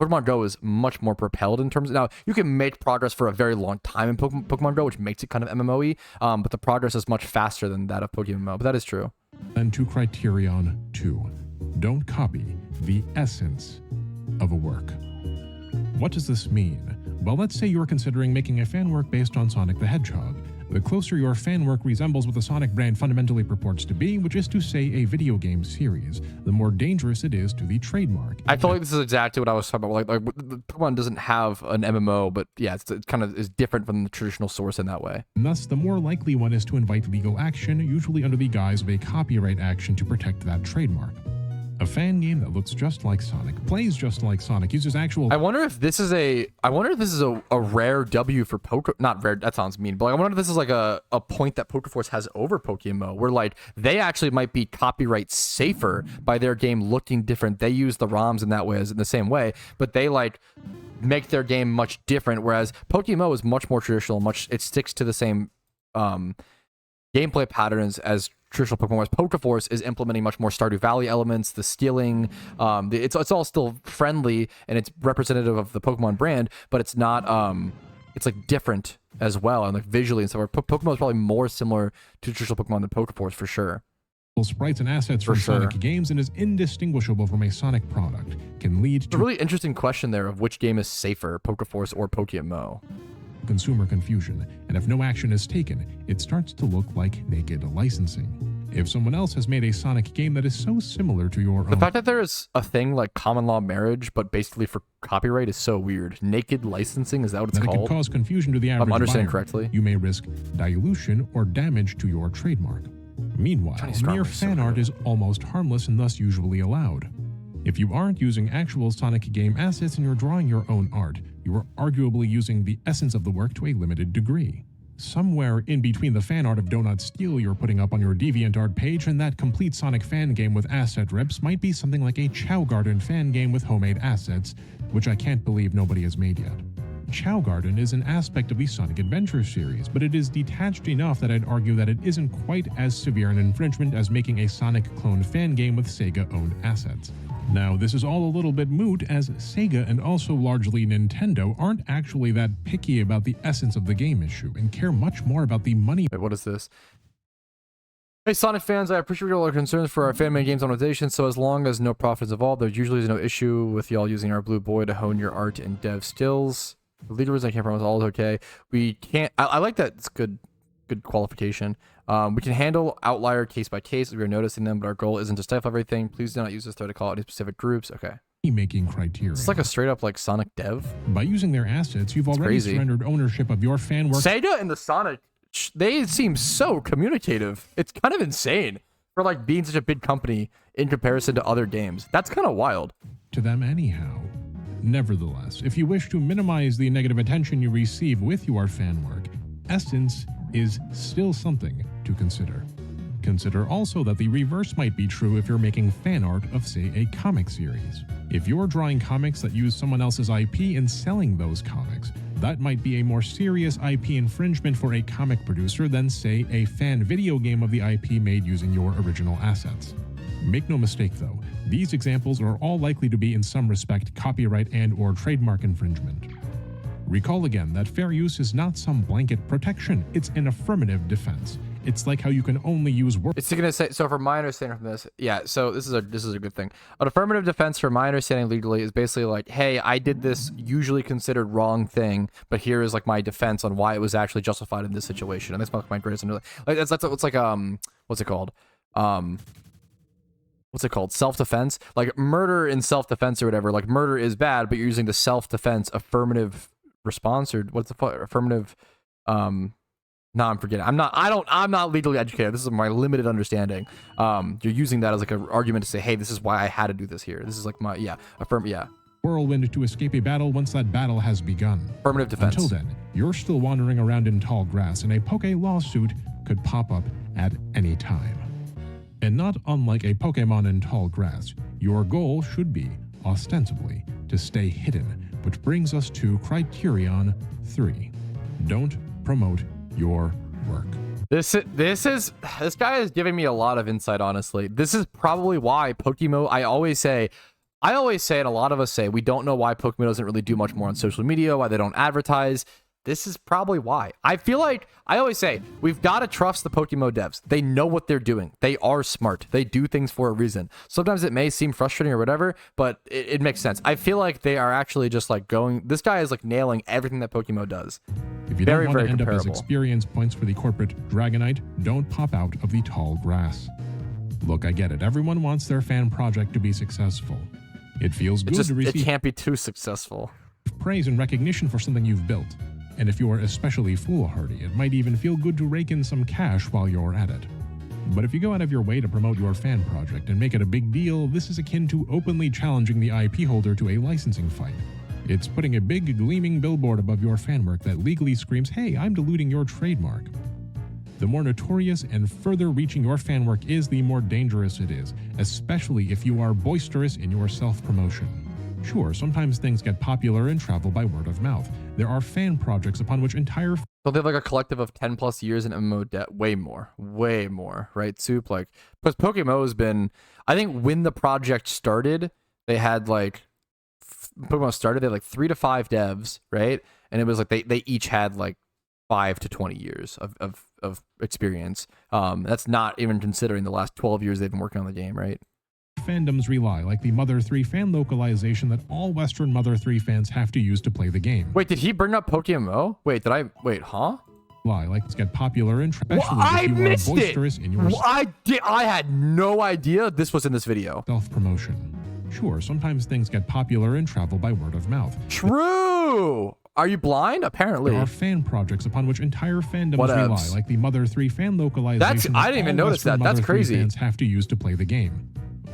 Pokemon Go is much more propelled in terms of, now you can make progress for a very long time in Pokemon Go, which makes it kind of MMO-y, but the progress is much faster than that of PokeMMO, but that is true. And to Criterion 2, don't copy the essence of a work. What does this mean? Well, let's say you're considering making a fan work based on Sonic the Hedgehog. The closer your fan work resembles what the Sonic brand fundamentally purports to be, which is to say a video game series, the more dangerous it is to the trademark. I feel like this is exactly what I was talking about. Like Pokemon doesn't have an MMO, but yeah, it kind of is different from the traditional source in that way. And thus, the more likely one is to invite legal action, usually under the guise of a copyright action to protect that trademark. A fan game that looks just like Sonic, plays just like Sonic, uses actual... I wonder if this is a rare W for not rare, that sounds mean, but like, I wonder if this is like a point that PokeForce has over PokeMMO, where like they actually might be copyright safer by their game looking different. They use the ROMs in that way, as in the same way, but they like make their game much different, whereas PokeMMO is much more traditional, it sticks to the same gameplay patterns as traditional Pokemon, whereas PokeForce is implementing much more Stardew Valley elements, the stealing, it's all still friendly and it's representative of the Pokemon brand, but it's not, it's like different as well, and like visually and stuff. Pokemon is probably more similar to traditional Pokemon than PokeForce for sure. Sprites and assets from Sonic games and is indistinguishable from a Sonic product, can lead to a really interesting question there of which game is safer, PokeForce or PokeMMO. Consumer confusion, and if no action is taken, it starts to look like naked licensing. If someone else has made a Sonic game that is so similar to your own... The fact that there is a thing like common law marriage, but basically for copyright is so weird. Naked licensing, is that what it's called? It can cause confusion to the average I'm understanding buyer. Correctly. You may risk dilution or damage to your trademark. Meanwhile, mere fan art is almost harmless and thus usually allowed. If you aren't using actual Sonic game assets and you're drawing your own art, you are arguably using the essence of the work to a limited degree. Somewhere in between the fan art of Donut Steel you're putting up on your DeviantArt page and that complete Sonic fan game with asset rips might be something like a Chow Garden fan game with homemade assets, which I can't believe nobody has made yet. Chow Garden is an aspect of the Sonic Adventure series, but it is detached enough that I'd argue that it isn't quite as severe an infringement as making a Sonic clone fan game with Sega-owned assets. Now, this is all a little bit moot, as Sega and also largely Nintendo aren't actually that picky about the essence of the game issue and care much more about the money. Wait, what is this? Hey Sonic fans, I appreciate all our concerns for our fan-made games monetization, so as long as no profits involved, there usually is no issue with y'all using our Blue Boy to hone your art and dev skills. The leaders, I can't promise all is okay. We can't, I like that, it's good qualification. We can handle outlier case by case as we are noticing them, but our goal isn't to stifle everything. Please do not use this thread to call out any specific groups. Okay. Making criteria. It's like a straight up like Sonic dev. By using their assets, you've already surrendered ownership of your fan work. Sega and the Sonic, they seem so communicative. It's kind of insane for like being such a big company in comparison to other games. That's kind of wild. To them anyhow. Nevertheless, if you wish to minimize the negative attention you receive with your fan work, essence is still something to consider. Consider also that the reverse might be true if you're making fan art of, say, a comic series. If you're drawing comics that use someone else's IP and selling those comics, that might be a more serious IP infringement for a comic producer than, say, a fan video game of the IP made using your original assets. Make no mistake though, these examples are all likely to be in some respect copyright and/or trademark infringement. Recall again that fair use is not some blanket protection, it's an affirmative defense. It's like how you can only use words. It's gonna say, so from my understanding from this, yeah, so this is a good thing. An affirmative defense, from my understanding legally, is basically like, hey, I did this usually considered wrong thing, but here is like my defense on why it was actually justified in this situation. And that's my greatest like that's what's like what's it called? What's it called? Self-defense? Like murder in self-defense or whatever. Like murder is bad, but you're using the self-defense affirmative response, or what's the affirmative no, I'm forgetting. I'm not legally educated. This is my limited understanding. You're using that as like an argument to say, hey, this is why I had to do this here. This is like my whirlwind to escape a battle once that battle has begun. Affirmative defense. Until then, you're still wandering around in tall grass, and a Poke lawsuit could pop up at any time. And not unlike a Pokemon in tall grass, your goal should be, ostensibly, to stay hidden, which brings us to Criterion 3. Don't promote your work. This guy is giving me a lot of insight, honestly. This is probably why PokeMMO, I always say, I always say, and a lot of us say, we don't know why Pokemon doesn't really do much more on social media, why they don't advertise. This is probably why. I feel like, I always say, we've got to trust the PokeMMO devs. They know what they're doing. They are smart. They do things for a reason. Sometimes it may seem frustrating or whatever, but it makes sense. I feel like they are actually just like going, this guy is like nailing everything that PokeMMO does. If you don't want to end up as experience points for the corporate Dragonite, don't pop out of the tall grass. Look, I get it. Everyone wants their fan project to be successful. It feels good to receive. It can't be too successful. Praise and recognition for something you've built. And if you're especially foolhardy, it might even feel good to rake in some cash while you're at it. But if you go out of your way to promote your fan project and make it a big deal, this is akin to openly challenging the IP holder to a licensing fight. It's putting a big gleaming billboard above your fan work that legally screams, "Hey, I'm diluting your trademark." The more notorious and further reaching your fan work is, the more dangerous it is, especially if you are boisterous in your self-promotion. Sure, sometimes things get popular and travel by word of mouth. There are fan projects upon which entire... So they have like a collective of 10 plus years in MMO debt. Way more, right, Soup? Like, because PokeMMO has been, I think when the project started, they had like, PokeMMO started, they had like 3 to 5 devs, right? And it was like, they each had like 5 to 20 years of experience. That's not even considering the last 12 years they've been working on the game, right? Fandoms rely, like the Mother 3 fan localization that all Western Mother 3 fans have to use to play the game. Wait, did he bring up PokeMMO? Wait, huh? Like to get popular and especially I if you missed are boisterous it. in your I had no idea this was in this video. Self-promotion. Sure, sometimes things get popular and travel by word of mouth. True. Are you blind? Apparently. There are fan projects upon which entire fandoms rely, like the Mother 3 fan localization I didn't even notice that. That's crazy. Fans have to use to play the game.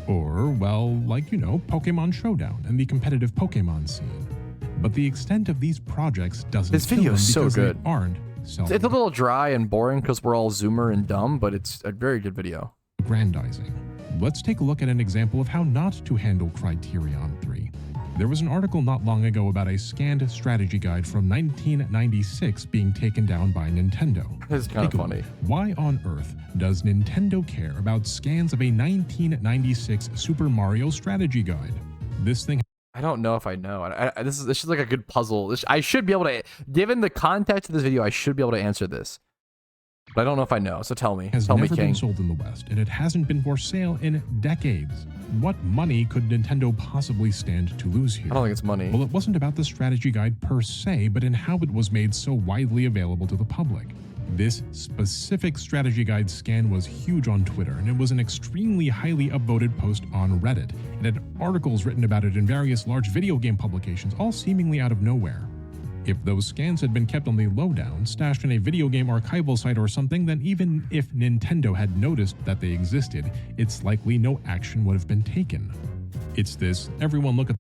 Or, well, like, you know, Pokemon Showdown and the competitive Pokemon scene. But the extent of these projects doesn't this video is so good. They aren't selling. It's a little dry and boring because we're all zoomer and dumb, but it's a very good video. Aggrandizing. Let's take a look at an example of how not to handle Criterion 3. There was an article not long ago about a scanned strategy guide from 1996 being taken down by Nintendo. This is kind of funny. Why on earth does Nintendo care about scans of a 1996 Super Mario strategy guide? This thing... I don't know if I know. This is like a good puzzle. I should be able to, given the context of this video, I should be able to answer this. But I don't know if I know, so tell me. Has never been sold in the West, and it hasn't been for sale in decades. What money could Nintendo possibly stand to lose here? I don't think it's money. Well, it wasn't about the strategy guide per se, but in how it was made so widely available to the public. This specific strategy guide scan was huge on Twitter, and it was an extremely highly upvoted post on Reddit. It had articles written about it in various large video game publications, all seemingly out of nowhere. If those scans had been kept on the lowdown, stashed in a video game archival site or something, then even if Nintendo had noticed that they existed, it's likely no action would have been taken. It's this, everyone look at...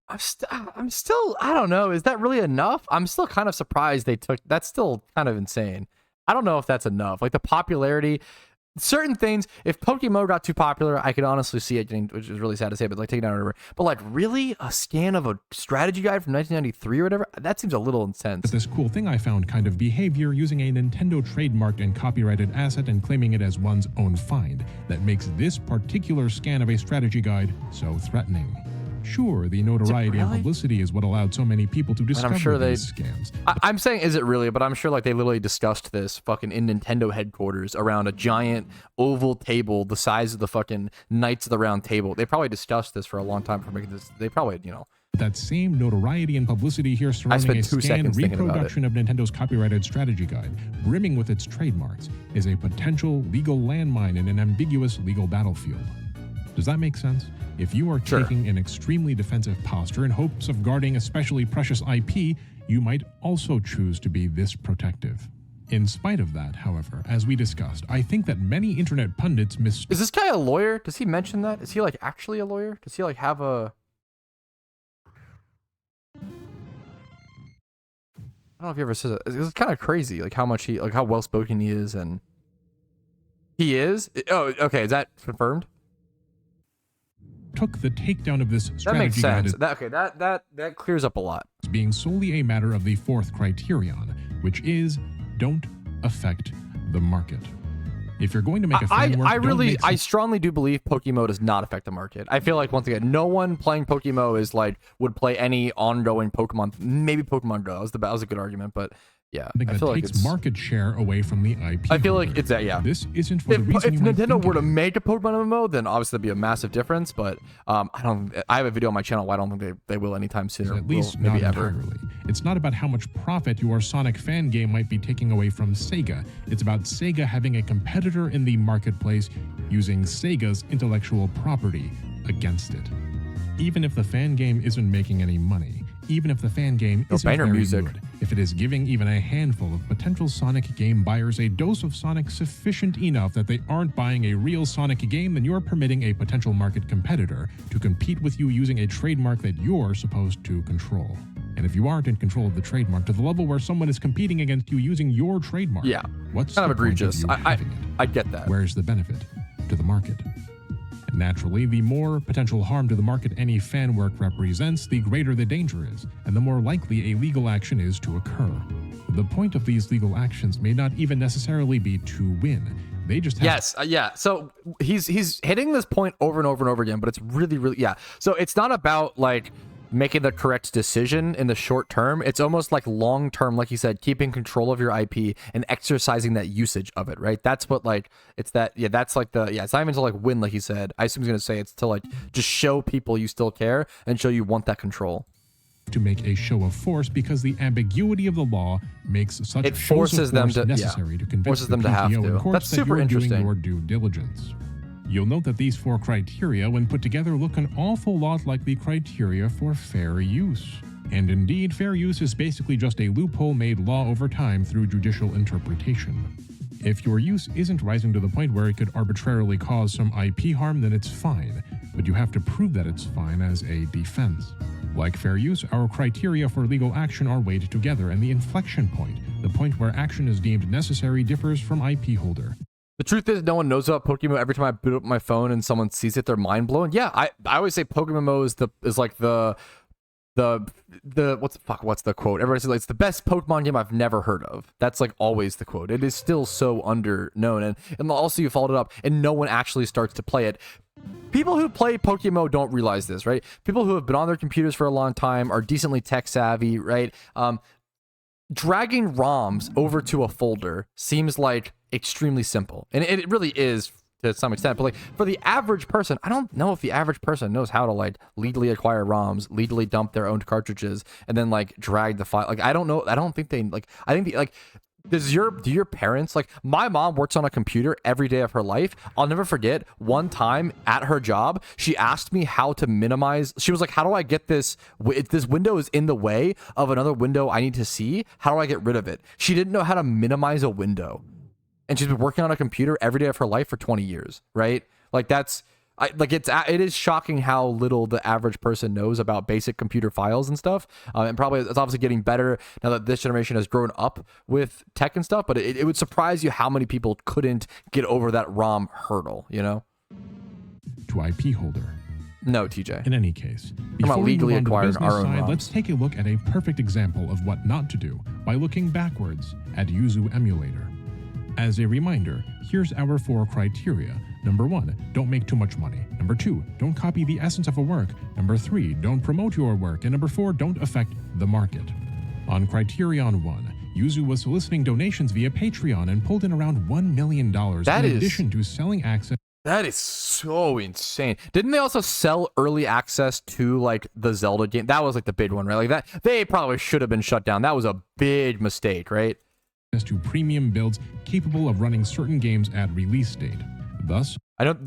I'm still, I don't know, is that really enough? I'm still kind of surprised they took, that's still kind of insane. I don't know if that's enough. Like the popularity, certain things, if PokeMMO got too popular, I could honestly see it getting, which is really sad to say, but like taking down or whatever. But like really a scan of a strategy guide from 1993 or whatever, that seems a little intense. This cool thing I found kind of behavior using a Nintendo trademarked and copyrighted asset and claiming it as one's own find that makes this particular scan of a strategy guide so threatening. Sure, the notoriety and publicity is what allowed so many people to discover these scams. I'm saying, is it really? But I'm sure like they literally discussed this fucking in Nintendo headquarters around a giant oval table the size of the fucking Knights of the Round Table. They probably discussed this for a long time for making this. They probably, you know. That same notoriety and publicity here surrounding a scanned reproduction of Nintendo's copyrighted strategy guide, brimming with its trademarks, is a potential legal landmine in an ambiguous legal battlefield. Does that make sense? If you are taking an extremely defensive posture in hopes of guarding especially precious IP, you might also choose to be this protective. In spite of that, however, as we discussed, I think that many internet pundits Is this guy a lawyer? Does he mention that? Is he like actually a lawyer? Does he like have a... I don't know if he ever says it. It's kind of crazy, like how much he, like how well spoken he is, and he is. Oh, okay. Is that confirmed? Took the takedown of this strategy. That makes sense. That clears up a lot. Being solely a matter of the fourth criterion, which is don't affect the market. If you're going to make a fan work, I strongly do believe PokeMMO does not affect the market. I feel like, once again, no one playing PokeMMO is like would play any ongoing Pokemon. Maybe Pokemon Go. That was a good argument, but yeah, I feel like it's market share away from the IP. I feel like it's that. Yeah, this isn't for the reason if Nintendo were to make a Pokemon MMO, then obviously that'd be a massive difference. But I have a video on my channel. I don't think they will anytime soon. At least maybe not entirely. It's not about how much profit your Sonic fan game might be taking away from Sega. It's about Sega having a competitor in the marketplace using Sega's intellectual property against it. Even if the fan game isn't making any money, even if the fan game isn't very good, if it is giving even a handful of potential Sonic game buyers a dose of Sonic sufficient enough that they aren't buying a real Sonic game, then you're permitting a potential market competitor to compete with you using a trademark that you're supposed to control. And if you aren't in control of the trademark to the level where someone is competing against you using your trademark, what's kind of egregious. I get that. Where's the benefit to the market? Naturally, the more potential harm to the market any fan work represents, the greater the danger is, and the more likely a legal action is to occur. The point of these legal actions may not even necessarily be to win. They just have So he's hitting this point over and over and over again, but it's really So it's not about like making the correct decision in the short term. It's almost like long term, like you said, keeping control of your IP and exercising that usage of it, right? That's what like it's that that's like it's not even to like win, like you said. I assume he's gonna say it's to like just show people you still care and show you want that control. To make a show of force, because the ambiguity of the law makes such it forces them to necessary to convince forces them to have to. That's super interesting. Doing your due diligence. You'll note that these 4 criteria, when put together, look an awful lot like the criteria for fair use. And indeed, fair use is basically just a loophole made law over time through judicial interpretation. If your use isn't rising to the point where it could arbitrarily cause some IP harm, then it's fine, but you have to prove that it's fine as a defense. Like fair use, our criteria for legal action are weighed together, and the inflection point, the point where action is deemed necessary, differs from IP holder. The truth is, no one knows about PokeMMO. Every time I boot up my phone and someone sees it, they're mind blown. Yeah, I always say PokeMMO is like the what's the quote? Everybody says like, it's the best Pokemon game I've never heard of. That's like always the quote. It is still so underknown, and also you followed it up, and no one actually starts to play it. People who play PokeMMO don't realize this, right? People who have been on their computers for a long time are decently tech savvy, right? Dragging ROMs over to a folder seems like extremely simple, and it really is to some extent, but like for the average person, I don't know if the average person knows how to like legally acquire ROMs, legally dump their own cartridges, and then like drag the file. Like I don't know, I don't think they like, I think like do your parents, like my mom works on a computer every day of her life. I'll never forget one time at her job, she asked me how to minimize. She was like, how do I get this window is in the way of another window I need to see. How do I get rid of it? She didn't know how to minimize a window. And she's been working on a computer every day of her life for 20 years, right? Like it is shocking how little the average person knows about basic computer files and stuff. And probably it's obviously getting better now that this generation has grown up with tech and stuff, but it would surprise you how many people couldn't get over that ROM hurdle, you know? To IP holder. No, TJ. In any case, before we legally acquiring our own ROMs, let's take a look at a perfect example of what not to do by looking backwards at Yuzu Emulator. As a reminder, here's our 4 criteria. Number 1, don't make too much money. Number 2, don't copy the essence of a work. Number 3, don't promote your work. And number 4, don't affect the market. On criterion 1, Yuzu was soliciting donations via Patreon and pulled in around $1 million in addition to selling access. That is so insane. Didn't they also sell early access to like the Zelda game? That was like the big one, right? Like that, they probably should have been shut down. That was a big mistake, right? To premium builds capable of running certain games at release date. Thus, wasn't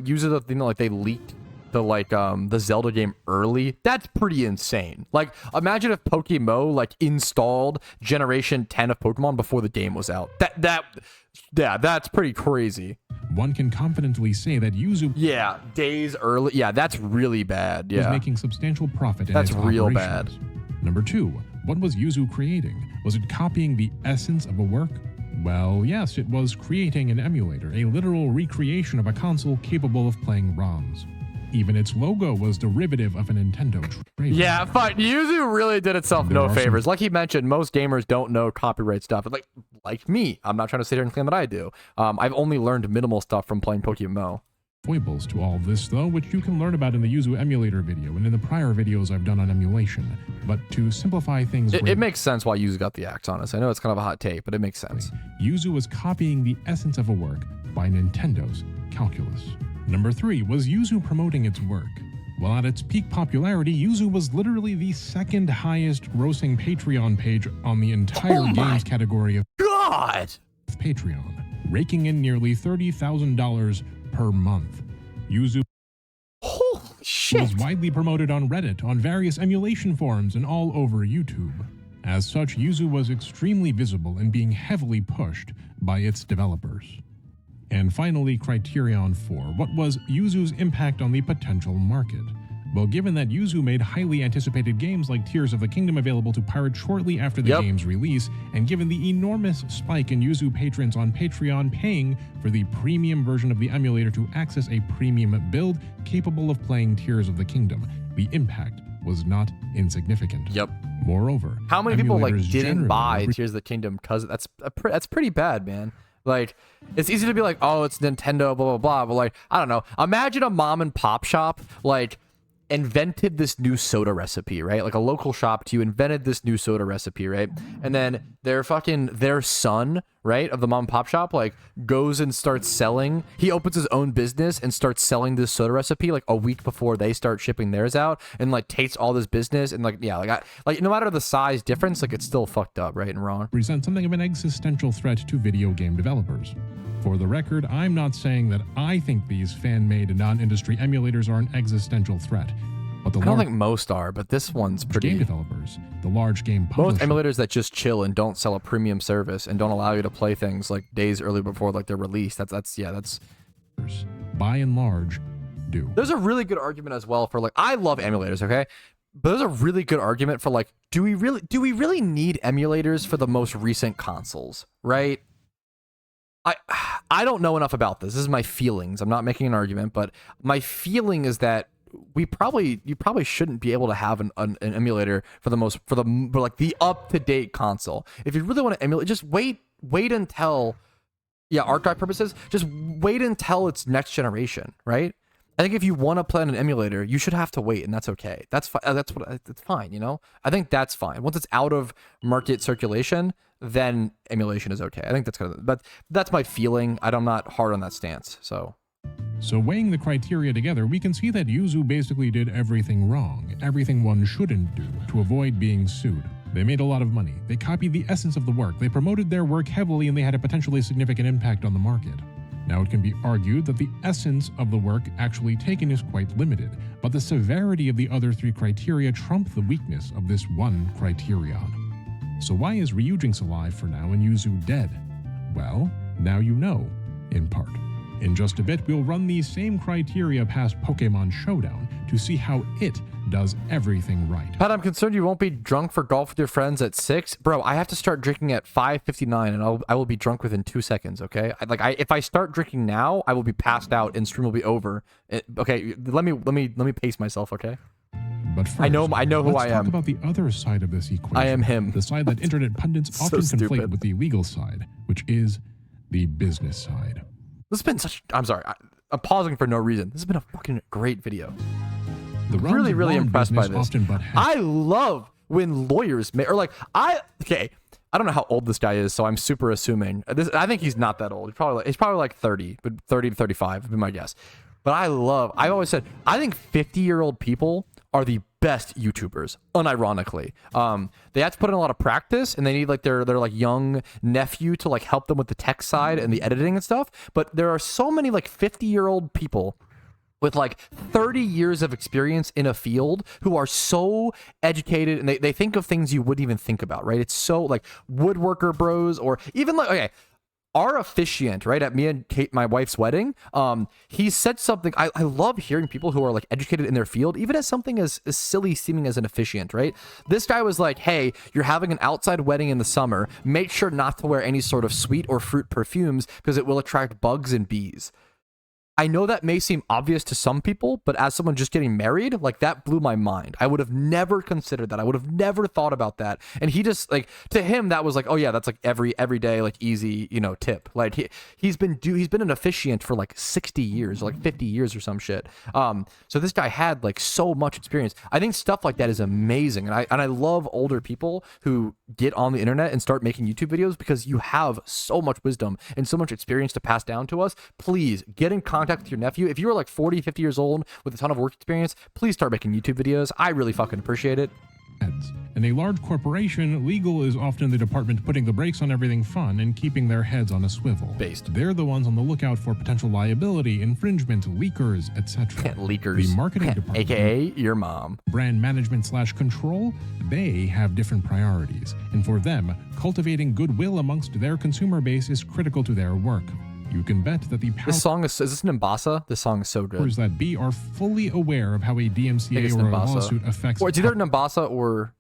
Yuzu the thing that like they leaked the Zelda game early? That's pretty insane. Like imagine if PokeMMO like installed generation 10 of Pokemon before the game was out. That's pretty crazy. One can confidently say that Yuzu days early. Yeah, that's really bad. Yeah. Was making substantial profit in that's its real operations. Bad. Number 2, what was Yuzu creating? Was it copying the essence of a work? Well, yes, it was creating an emulator, a literal recreation of a console capable of playing ROMs. Even its logo was derivative of a Nintendo trademark. Yeah, fine. Yuzu really did itself no favors. Like he mentioned, most gamers don't know copyright stuff. Like like me. I'm not trying to sit here and claim that I do. I've only learned minimal stuff from playing PokeMMO. Foibles to all this, though, which you can learn about in the Yuzu emulator video and in the prior videos I've done on emulation. But to simplify things, it makes sense why Yuzu got the axe on us. I know it's kind of a hot take, but it makes sense. Yuzu was copying the essence of a work by Nintendo's calculus. Number 3 was Yuzu promoting its work. While at its peak popularity, Yuzu was literally the second highest grossing Patreon page on the entire games category of Patreon, raking in nearly $30,000 per month. Yuzu Holy shit. was widely promoted on Reddit, on various emulation forums, and all over YouTube. As such, Yuzu was extremely visible and being heavily pushed by its developers. And finally, Criterion 4. What was Yuzu's impact on the potential market? Well, given that Yuzu made highly anticipated games like Tears of the Kingdom available to pirate shortly after the game's release, and given the enormous spike in Yuzu patrons on Patreon paying for the premium version of the emulator to access a premium build capable of playing Tears of the Kingdom, the impact was not insignificant. Moreover, how many people like didn't buy Tears of the Kingdom because that's pretty bad, man. Like, it's easy to be like, oh, it's Nintendo, blah blah blah, but like, I don't know. Imagine a mom and pop shop like invented this new soda recipe, right? Like a local shop to you invented this new soda recipe, right? And then their son, right, of the mom and pop shop, like goes and starts selling. He opens his own business and starts selling this soda recipe like a week before they start shipping theirs out, and like takes all this business and like, yeah, like no matter the size difference, like it's still fucked up, right and wrong. Present something of an existential threat to video game developers. For the record, I'm not saying that I think these fan-made non-industry emulators are an existential threat. But I don't think most are, but this one's pretty... Game developers, the large game publishers... Most emulators that just chill and don't sell a premium service and don't allow you to play things like days early before like they're released. That's... By and large, do. There's a really good argument as well for like... I love emulators, okay? But there's a really good argument for like, do we really need emulators for the most recent consoles, right? I don't know enough about this. This is my feelings. I'm not making an argument, but my feeling is that you probably shouldn't be able to have an emulator for like the up-to-date console. If you really want to emulate, just wait until, archive purposes, just wait until it's next generation, right? I think if you want to play on an emulator, you should have to wait, and that's okay. That's fine, you know? I think that's fine. Once it's out of market circulation, then emulation is okay. I think that's but that's my feeling. I'm not hard on that stance, so weighing the criteria together, we can see that Yuzu basically did everything wrong, everything one shouldn't do, to avoid being sued. They made a lot of money, they copied the essence of the work, they promoted their work heavily, and they had a potentially significant impact on the market. Now, it can be argued that the essence of the work actually taken is quite limited, but the severity of the other 3 criteria trump the weakness of this one criterion. So why is Ryujinx alive for now and Yuzu dead? Well, now you know, in part. In just a bit, we'll run these same criteria past Pokemon Showdown to see how it does everything right. Pat, I'm concerned you won't be drunk for golf with your friends at 6. Bro, I have to start drinking at 5:59 and I will be drunk within 2 seconds, okay? If I start drinking now, I will be passed out and stream will be over. Okay, let me pace myself, okay? But first, I know who I am. Let's talk about the other side of this equation. I am him. The side that internet pundits often conflate with the legal side, which is the business side. This has been such... I'm sorry. I'm pausing for no reason. This has been a fucking great video. The really impressed by this. I love when lawyers make... Or like, okay, I don't know how old this guy is, so I'm super assuming. I think he's not that old. He's probably like 30, but 30 to 35 would be my guess. But I've always said, I think 50-year-old people are the best YouTubers, unironically. They have to put in a lot of practice, and they need like their like young nephew to like help them with the tech side and the editing and stuff. But there are so many like 50-year-old people with like 30 years of experience in a field who are so educated, and they think of things you wouldn't even think about, right? It's so like woodworker bros, or even like, okay, our officiant, right, at me and Kate, my wife's wedding, he said something. I love hearing people who are like educated in their field, even as something as silly seeming as an officiant, right? This guy was like, hey, you're having an outside wedding in the summer. Make sure not to wear any sort of sweet or fruit perfumes because it will attract bugs and bees. I know that may seem obvious to some people, but as someone just getting married, like that blew my mind. I would have never considered that. I would have never thought about that. And he just like, to him, that was like, oh yeah, that's like every day, like easy, you know, tip. Like he's been an officiant for like 60 years, or like 50 years or some shit. So this guy had like so much experience. I think stuff like that is amazing. And I love older people who get on the internet and start making YouTube videos, because you have so much wisdom and so much experience to pass down to us. Please get in contact with your nephew. If you are like 40, 50 years old with a ton of work experience, please start making YouTube videos. I really fucking appreciate it. In a large corporation, legal is often the department putting the brakes on everything fun and keeping their heads on a swivel. They're the ones on the lookout for potential liability, infringement, leakers, etc. Leakers. The marketing department, aka your mom. Brand management / control, they have different priorities. And for them, cultivating goodwill amongst their consumer base is critical to their work. You can bet that the This song is this an Mbasa? This song is so good. powers that be are fully aware of how a DMCA or a lawsuit affects or it's either Mbasa or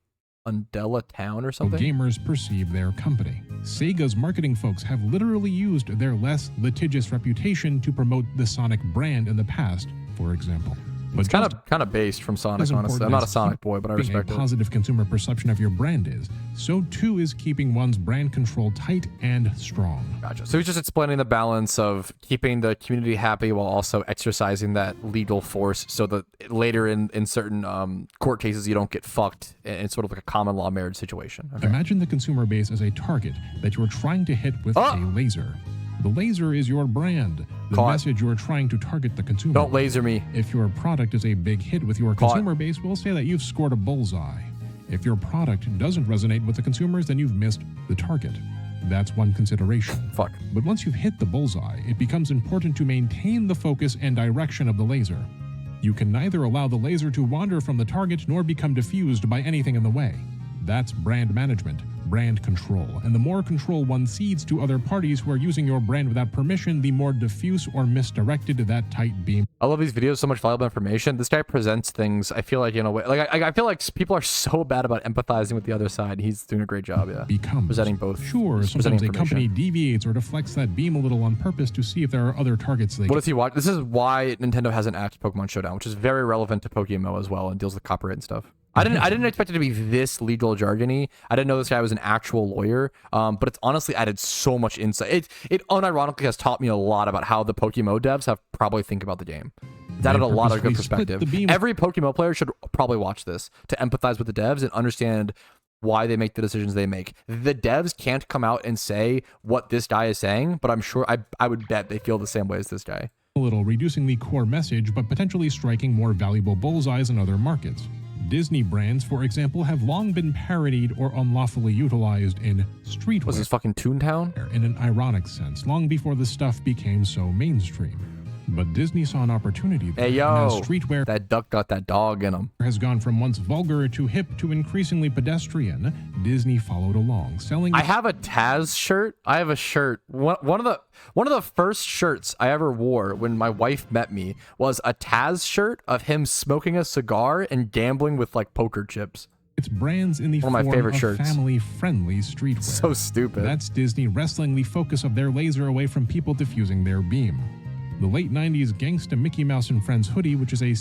Undella Town or something. Gamers perceive their company. Sega's marketing folks have literally used their less litigious reputation to promote the Sonic brand in the past, for example. But it's kind of based from Sonic, honestly. I'm not a Sonic boy, but I respect it. A positive consumer perception of your brand is, so too is keeping one's brand control tight and strong. Gotcha. So he's just explaining the balance of keeping the community happy while also exercising that legal force, so that later in certain court cases you don't get fucked in sort of like a common law marriage situation. Okay. Imagine the consumer base as a target that you're trying to hit with a laser. The laser is your brand, the message you're trying to target the consumer. Don't laser me. If your product is a big hit with your consumer base, we'll say that you've scored a bullseye. If your product doesn't resonate with the consumers, then you've missed the target. That's one consideration. Fuck. But once you've hit the bullseye, it becomes important to maintain the focus and direction of the laser. You can neither allow the laser to wander from the target nor become diffused by anything in the way. That's brand management, brand control, and the more control one cedes to other parties who are using your brand without permission, the more diffuse or misdirected that tight beam. I love these videos, so much valuable information. This guy presents things, I feel like, in a way, like I feel like people are so bad about empathizing with the other side. He's doing a great job, yeah. Presenting both. Sure, sometimes a company deviates or deflects that beam a little on purpose to see if there are other targets they What does he watch? This is why Nintendo hasn't axed Pokemon Showdown, which is very relevant to PokeMMO as well and deals with copyright and stuff. I didn't expect it to be this legal jargony. I didn't know this guy was an actual lawyer, but it's honestly added so much insight. It unironically has taught me a lot about how the PokeMMO devs have probably think about the game. It's added a lot of good perspective. Every PokeMMO player should probably watch this to empathize with the devs and understand why they make the decisions they make. The devs can't come out and say what this guy is saying, but I'm sure I would bet they feel the same way as this guy. A little reducing the core message, but potentially striking more valuable bullseyes in other markets. Disney brands, for example, have long been parodied or unlawfully utilized in streetwear. Was this fucking Toontown? In an ironic sense, long before the stuff became so mainstream. But Disney saw an opportunity there. Hey, yo, streetwear that duck got that dog in him. Has gone from once vulgar to hip to increasingly pedestrian. Disney followed along, selling. I have a Taz shirt. I have a shirt. One of the first shirts I ever wore when my wife met me was a Taz shirt of him smoking a cigar and gambling with like poker chips. Its brands in the one of my favorite shirts. Family-friendly streetwear. So stupid. That's Disney wrestling the focus of their laser away from people diffusing their beam. The late 90s Gangsta Mickey Mouse and Friends hoodie, which is a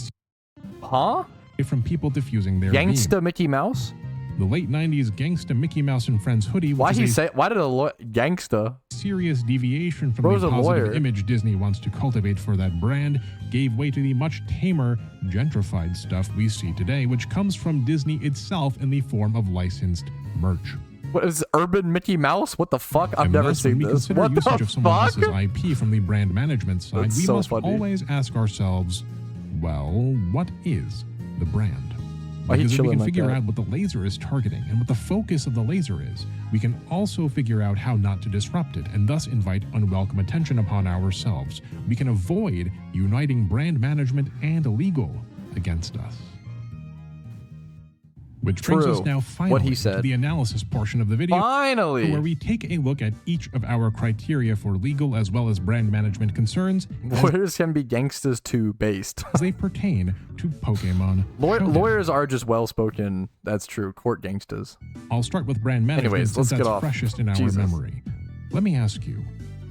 from people diffusing their Gangsta Mickey Mouse? The late 90s Gangsta Mickey Mouse and Friends hoodie, which why did a gangsta? Serious deviation from the positive image Disney wants to cultivate for that brand, gave way to the much tamer, gentrified stuff we see today, which comes from Disney itself in the form of licensed merch. What is Urban Mickey Mouse? What the fuck? I've never seen this. What the fuck? Of someone else's IP from the brand management side, we must always ask ourselves, well, what is the brand? Because if we can figure out what the laser is targeting and what the focus of the laser is, we can also figure out how not to disrupt it and thus invite unwelcome attention upon ourselves. We can avoid uniting brand management and legal against us. Which brings us now finally to the analysis portion of the video, where we take a look at each of our criteria for legal as well as brand management concerns. Lawyers can be gangsters too based. As they pertain to Pokemon. Lawyers are just well-spoken, that's true, court gangsters. I'll start with brand management since that's freshest in our memory. Let me ask you,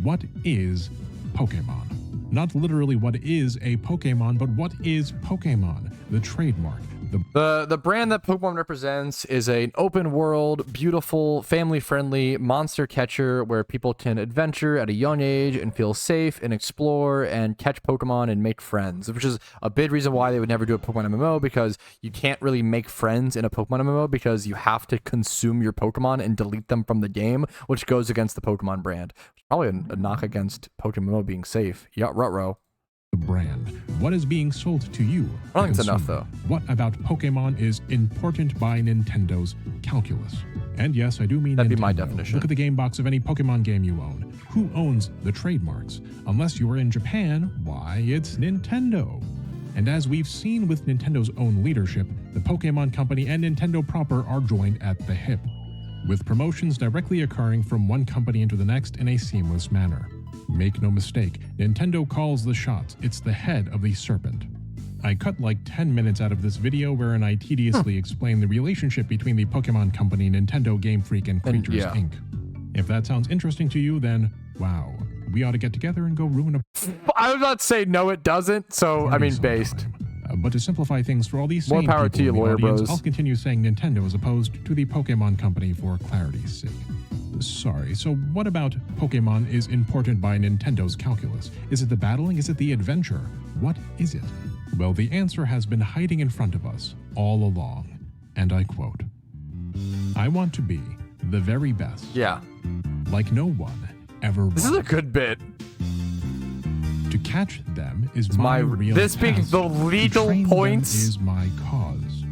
what is Pokemon? Not literally what is a Pokemon, but what is Pokemon, the trademark. The brand that Pokemon represents is an open world, beautiful, family-friendly monster catcher where people can adventure at a young age and feel safe and explore and catch Pokemon and make friends, which is a big reason why they would never do a Pokemon MMO, because you can't really make friends in a Pokemon MMO because you have to consume your Pokemon and delete them from the game, which goes against the Pokemon brand. Probably a knock against Pokemon being safe. Yeah, ruh-roh. Brand. What is being sold to you? I don't think it's enough, though. What about Pokemon is important by Nintendo's calculus? And yes, I do mean that'd Nintendo. Be my definition. Look at the game box of any Pokemon game you own. Who owns the trademarks? Unless you are in Japan, why, it's Nintendo. And as we've seen with Nintendo's own leadership, the Pokemon Company and Nintendo proper are joined at the hip, with promotions directly occurring from one company into the next in a seamless manner. Make no mistake, Nintendo calls the shots. It's the head of the serpent. I cut like 10 minutes out of this video wherein I tediously explain the relationship between the Pokemon Company, Nintendo, Game Freak, and Creatures Inc. If that sounds interesting to you, then wow, we ought to get together and go ruin a... I was about to say no, it doesn't. So I mean, based. But to simplify things for all these more same power people to you, in the lawyer audience, bros. I'll continue saying Nintendo as opposed to the Pokemon Company for clarity's sake. Sorry, so what about Pokemon is important by Nintendo's calculus? Is it the battling? Is it the adventure? What is it? Well, the answer has been hiding in front of us all along. And I quote, I want to be the very best. Yeah. Like no one ever This was. is a good bit. To catch them is my real This being task. the To legal train them points is my cause.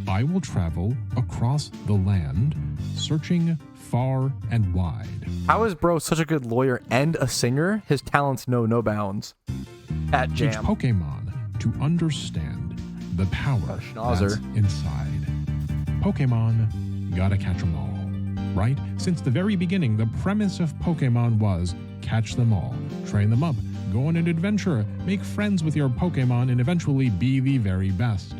I will travel across the land, searching far and wide. How is bro such a good lawyer and a singer? His talents know no bounds. At Teach Jam. Pokemon to understand the power that's inside. Pokemon, gotta catch 'em all, right? Since the very beginning, the premise of Pokemon was catch them all, train them up, go on an adventure, make friends with your Pokemon, and eventually be the very best.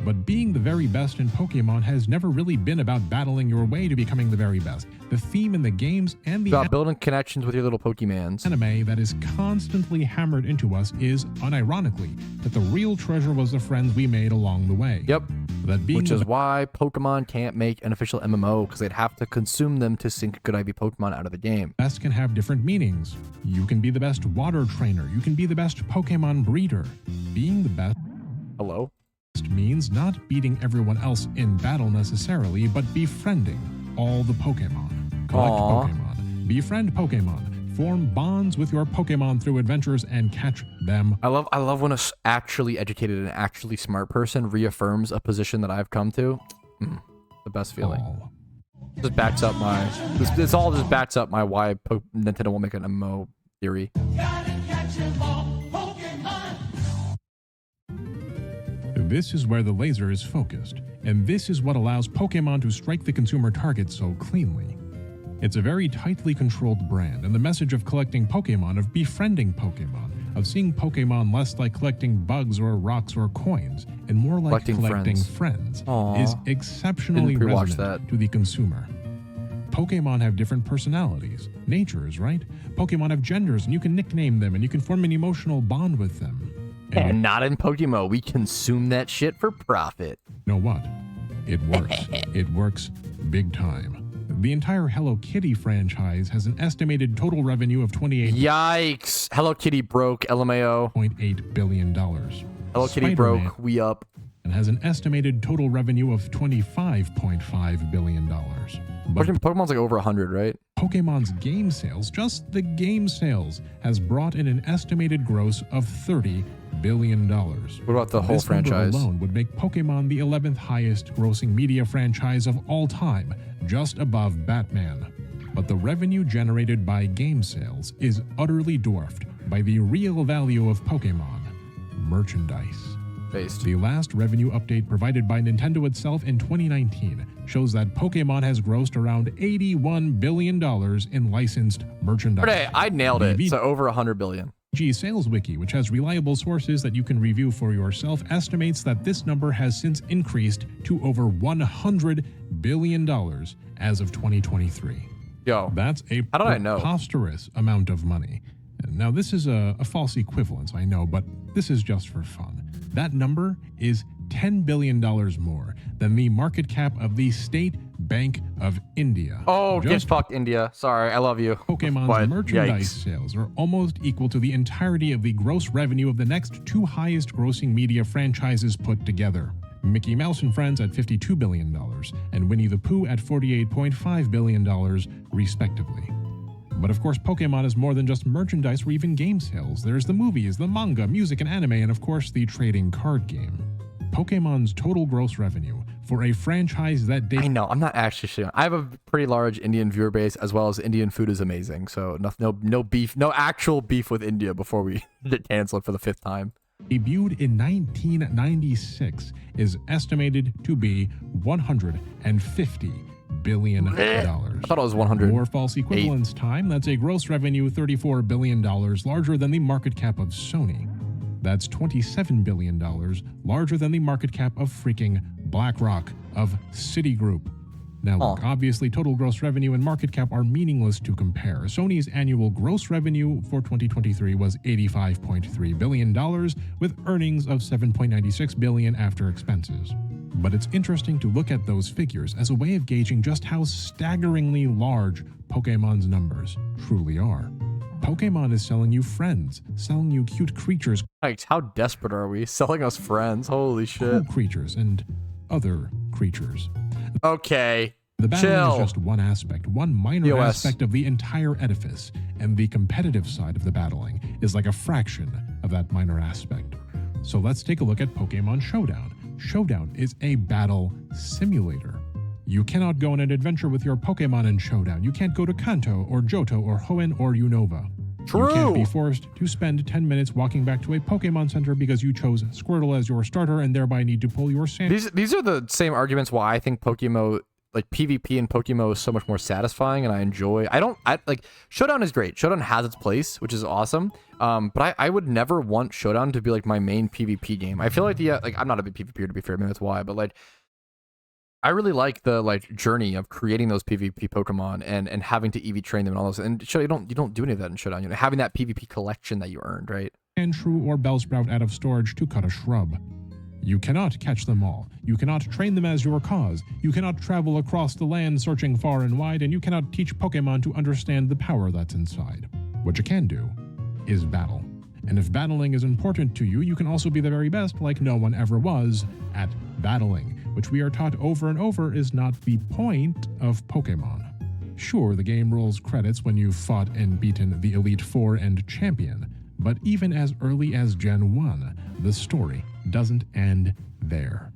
But being the very best in Pokemon has never really been about battling your way to becoming the very best. The theme in the games and the about building connections with your little Pokemans. Anime that is constantly hammered into us is, unironically, that the real treasure was the friends we made along the way. Yep. That being Which is why Pokemon can't make an official MMO, because they'd have to consume them to sink good IV Pokemon out of the game. Best can have different meanings. You can be the best water trainer. You can be the best Pokemon breeder. Being the best Hello? means not beating everyone else in battle necessarily, but befriending all the Pokemon. Collect Pokemon. Befriend Pokemon. Form bonds with your Pokemon through adventures and catch them. I love when a actually educated and actually smart person reaffirms a position that I've come to. The best feeling. All. Just backs up my. This all just backs up my why Nintendo will make an MMO theory. This is where the laser is focused, and this is what allows Pokemon to strike the consumer target so cleanly. It's a very tightly controlled brand, and the message of collecting Pokemon, of befriending Pokemon, of seeing Pokemon less like collecting bugs or rocks or coins, and more like collecting friends is exceptionally resonant to the consumer. Pokemon have different personalities, natures, right? Pokemon have genders, and you can nickname them, and you can form an emotional bond with them. And not in PokeMMO. We consume that shit for profit. You know what? It works. It works big time. The entire Hello Kitty franchise has an estimated total revenue of Yikes! Hello Kitty broke. LMAO. $28 billion. Hello Kitty broke. We up. And has an estimated total revenue of $25.5 billion. But Pokemon's like over 100, right? Pokemon's game sales, just the game sales, has brought in an estimated gross of $30 billion. What about the whole franchise? This number alone would make Pokemon the 11th highest grossing media franchise of all time, just above Batman. But the revenue generated by game sales is utterly dwarfed by the real value of Pokemon merchandise. The last revenue update provided by Nintendo itself in 2019 shows that Pokemon has grossed around $81 billion in licensed merchandise. Hey, I nailed it. So over 100 billion. Sales Wiki, which has reliable sources that you can review for yourself, estimates that this number has since increased to over $100 billion as of 2023. Yo, that's a preposterous amount of money. Now, this is a false equivalence, I know, but this is just for fun. That number is $10 billion more than the market cap of the State Bank of India. Oh, get fucked, India. Sorry, I love you. Pokemon's But merchandise yikes. sales are almost equal to the entirety of the gross revenue of the next two highest grossing media franchises put together. Mickey Mouse and Friends at $52 billion and Winnie the Pooh at $48.5 billion, respectively. But of course, Pokemon is more than just merchandise or even game sales. There's the movies, the manga, music, and anime, and of course, the trading card game. Pokemon's total gross revenue for a franchise that I know, I'm not actually sure. I have a pretty large Indian viewer base, as well as Indian food is amazing. So no beef, no actual beef with India before we get canceled for the 5th time. debuted in 1996 is estimated to be $150 billion. I thought it was 100. More false equivalence time, that's a gross revenue $34 billion larger than the market cap of Sony. That's $27 billion larger than the market cap of freaking BlackRock, of Citigroup. Now look, obviously total gross revenue and market cap are meaningless to compare. Sony's annual gross revenue for 2023 was $85.3 billion, with earnings of $7.96 billion after expenses. But it's interesting to look at those figures as a way of gauging just how staggeringly large Pokemon's numbers truly are. Pokemon is selling you friends, selling you cute creatures, Like, how desperate are we? Selling us friends? Holy shit. cool creatures, and other creatures. Okay. The battling Chill. is just one aspect, one minor POS. aspect of the entire edifice, and the competitive side of the battling is like a fraction of that minor aspect. So let's take a look at Pokemon Showdown. Showdown is a battle simulator. You cannot go on an adventure with your Pokemon in Showdown. You can't go to Kanto or Johto or Hoenn or Unova. True. You can't be forced to spend 10 minutes walking back to a Pokemon Center because you chose Squirtle as your starter and thereby need to pull your sand. These are the same arguments why I think PokeMMO, like PvP and PokeMMO, is so much more satisfying, and I enjoy. I like Showdown is great. Showdown has its place, which is awesome. But I would never want Showdown to be like my main PvP game. I feel like I'm not a big PvPer, to be fair, maybe that's why, but like I really like the journey of creating those PvP Pokemon and having to EV train them and all those. And you don't do any of that in Showdown. You know, having that PvP collection that you earned, right? Sandshrew or Bellsprout out of storage to cut a shrub. You cannot catch them all. You cannot train them as your cause. You cannot travel across the land searching far and wide, and you cannot teach Pokemon to understand the power that's inside. What you can do is battle. And if battling is important to you, you can also be the very best, like no one ever was, at battling, which we are taught over and over is not the point of Pokemon. Sure, the game rolls credits when you've fought and beaten the Elite Four and Champion, but even as early as Gen 1, the story doesn't end there.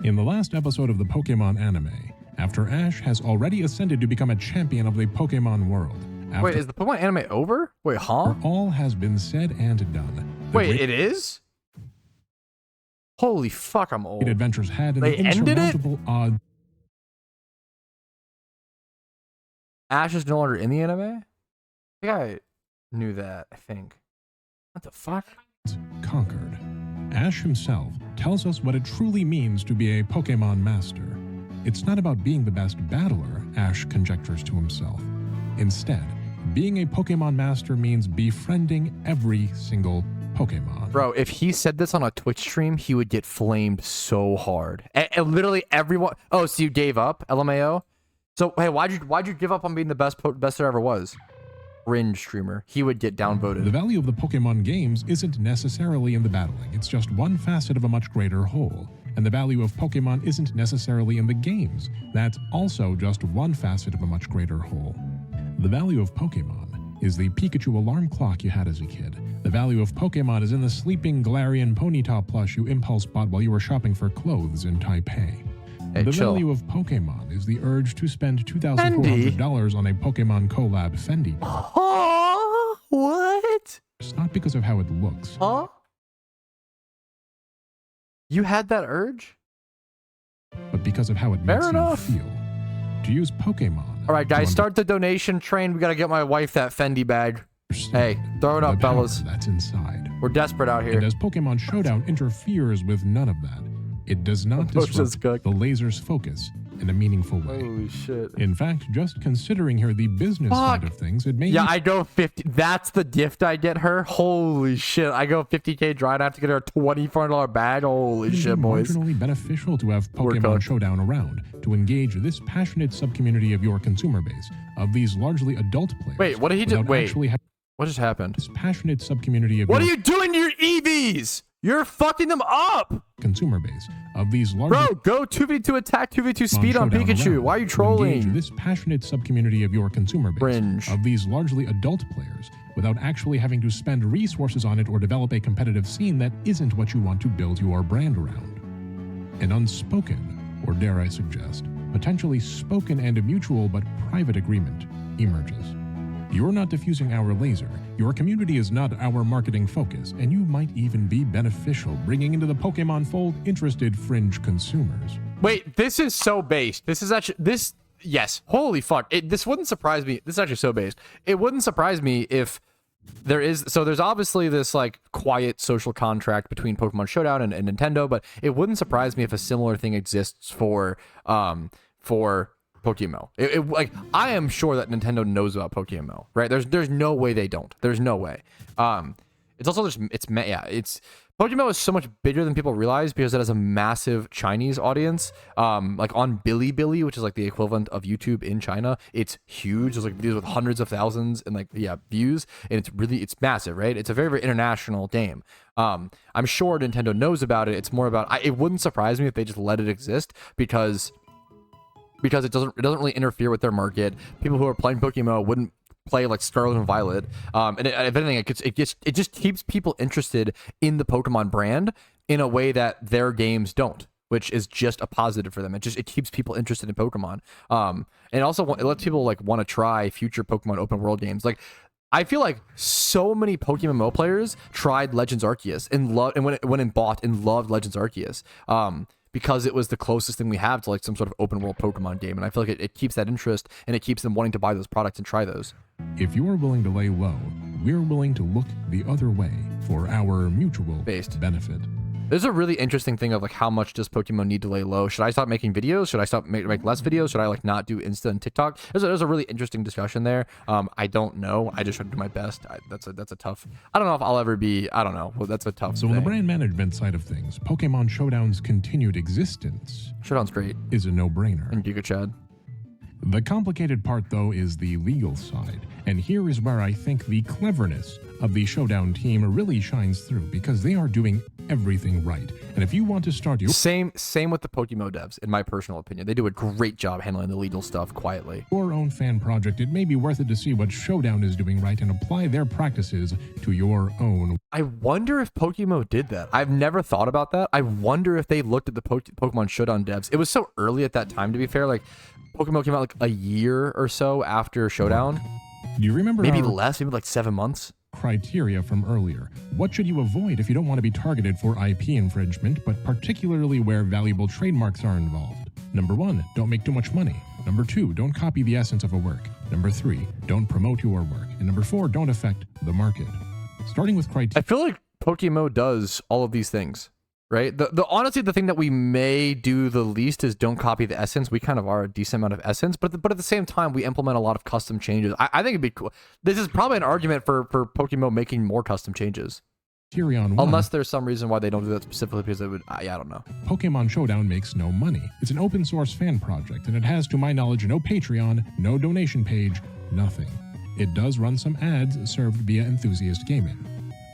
In the last episode of the Pokemon anime, after Ash has already ascended to become a champion of the Pokemon world, Wait, is the Pokemon anime over? Wait, huh? all has been said and done. The Wait, great it is? Holy fuck, I'm old. adventures had and They the ended it? insurmountable odds Ash is no longer in the anime? I think I knew that, I think. What the fuck? conquered. Ash himself tells us what it truly means to be a Pokemon master. It's not about being the best battler, Ash conjectures to himself. Instead, being a Pokemon master means befriending every single Pokemon. Bro, if he said this on a Twitch stream, he would get flamed so hard. And literally everyone... Oh, so you gave up, LMAO? So, hey, why'd you give up on being the best there ever was? Cringe streamer. He would get downvoted. The value of the Pokemon games isn't necessarily in the battling. It's just one facet of a much greater whole. And the value of Pokemon isn't necessarily in the games. That's also just one facet of a much greater whole. The value of Pokemon is the Pikachu alarm clock you had as a kid. The value of Pokemon is in the sleeping Galarian Ponyta plush you impulse bought while you were shopping for clothes in Taipei. Hey, The chill. value of Pokemon is the urge to spend $2,400 on a Pokemon collab Fendi. Huh? What? It's not because of how it looks. Huh? You had that urge? But because of how it Fair makes enough. you feel. To use Pokemon. All right, guys, to start the donation train. We gotta get my wife that Fendi bag. understand Hey, throw it the up, power fellas. that's inside. We're desperate out here. And as Pokemon Showdown interferes with none of that, it does not Approach this disrupt cook. the laser's focus in a meaningful way. Holy shit. In fact, just considering here the business side of things, it may I go 50. That's the gift I get her. Holy shit. I go 50k dry and I have to get her a $2,400 bag. Holy shit, boys. It's marginally beneficial to have Pokemon Showdown around to engage this passionate subcommunity of your consumer base, of these largely adult players. Wait, what did he do? Wait, what just happened? This passionate subcommunity of what are you doing to your EVs? You're fucking them up. Consumer base of these large. Bro, go 2v2 attack, 2v2 speed on Pikachu. Why are you trolling? This passionate subcommunity of your consumer base of these largely adult players without actually having to spend resources on it or develop a competitive scene that isn't what you want to build your brand around. An unspoken, or dare I suggest, potentially spoken and a mutual but private agreement emerges. You're not diffusing our laser, your community is not our marketing focus, and you might even be beneficial bringing into the Pokemon fold interested fringe consumers. Wait, this is so based. This is actually, yes, holy fuck. This wouldn't surprise me. This is actually so based. It wouldn't surprise me if there's obviously this like quiet social contract between Pokemon Showdown and Nintendo, but it wouldn't surprise me if a similar thing exists for PokeMMO. Like, I am sure that Nintendo knows about PokeMMO, right? There's no way they don't. There's no way. It's also just PokeMMO is so much bigger than people realize because it has a massive Chinese audience. Like on Bilibili, which is like the equivalent of YouTube in China, it's huge. There's like videos with hundreds of thousands and like views, and it's massive, right? It's a very, very international game. I'm sure Nintendo knows about it. It's more about it wouldn't surprise me if they just let it exist because it doesn't really interfere with their market. People who are playing PokeMMO wouldn't play like Scarlet and Violet. And if anything, it just keeps people interested in the Pokemon brand in a way that their games don't, which is just a positive for them. It keeps people interested in Pokemon. And also it lets people like want to try future Pokemon open world games. Like, I feel like so many PokeMMO players tried Legends Arceus and went and bought and loved Legends Arceus. Because it was the closest thing we have to like some sort of open world Pokemon game. And I feel like it keeps that interest and it keeps them wanting to buy those products and try those. If you are willing to lay low, we're willing to look the other way for our mutual benefit. There's a really interesting thing of like, how much does Pokemon need to lay low? Should I stop making videos? Should I stop make less videos? Should I like not do Insta and TikTok? There's a really interesting discussion there. I don't know. I just try to do my best. That's a tough. I don't know if I'll ever be. I don't know. Well, that's a tough. So on the brand management side of things, Pokemon Showdown's continued existence. Showdown's great. Is a no-brainer. And Giga Chad. The complicated part, though, is the legal side. And here is where I think the cleverness of the Showdown team really shines through, because they are doing everything right. And if you want to start your... Same with the PokeMMO devs, in my personal opinion. They do a great job handling the legal stuff quietly. Your own fan project, it may be worth it to see what Showdown is doing right and apply their practices to your own. I wonder if PokeMMO did that. I've never thought about that. I wonder if they looked at the Pokemon Showdown devs. It was so early at that time, to be fair. Like, PokeMMO came out like a year or so after Showdown. Do you remember maybe less, maybe like 7 months? Criteria from earlier. What should you avoid if you don't want to be targeted for IP infringement, but particularly where valuable trademarks are involved? Number 1, don't make too much money. Number 2, don't copy the essence of a work. Number 3, don't promote your work. And number 4, don't affect the market. Starting with criteria. I feel like PokeMMO does all of these things. Right? Honestly, the thing that we may do the least is don't copy the essence. We kind of are a decent amount of essence, but at the same time, we implement a lot of custom changes. I think it'd be cool. This is probably an argument for PokeMMO making more custom changes. Unless there's some reason why they don't do that specifically, because it would, I don't know. Pokemon Showdown makes no money. It's an open source fan project, and it has, to my knowledge, no Patreon, no donation page, nothing. It does run some ads served via Enthusiast Gaming.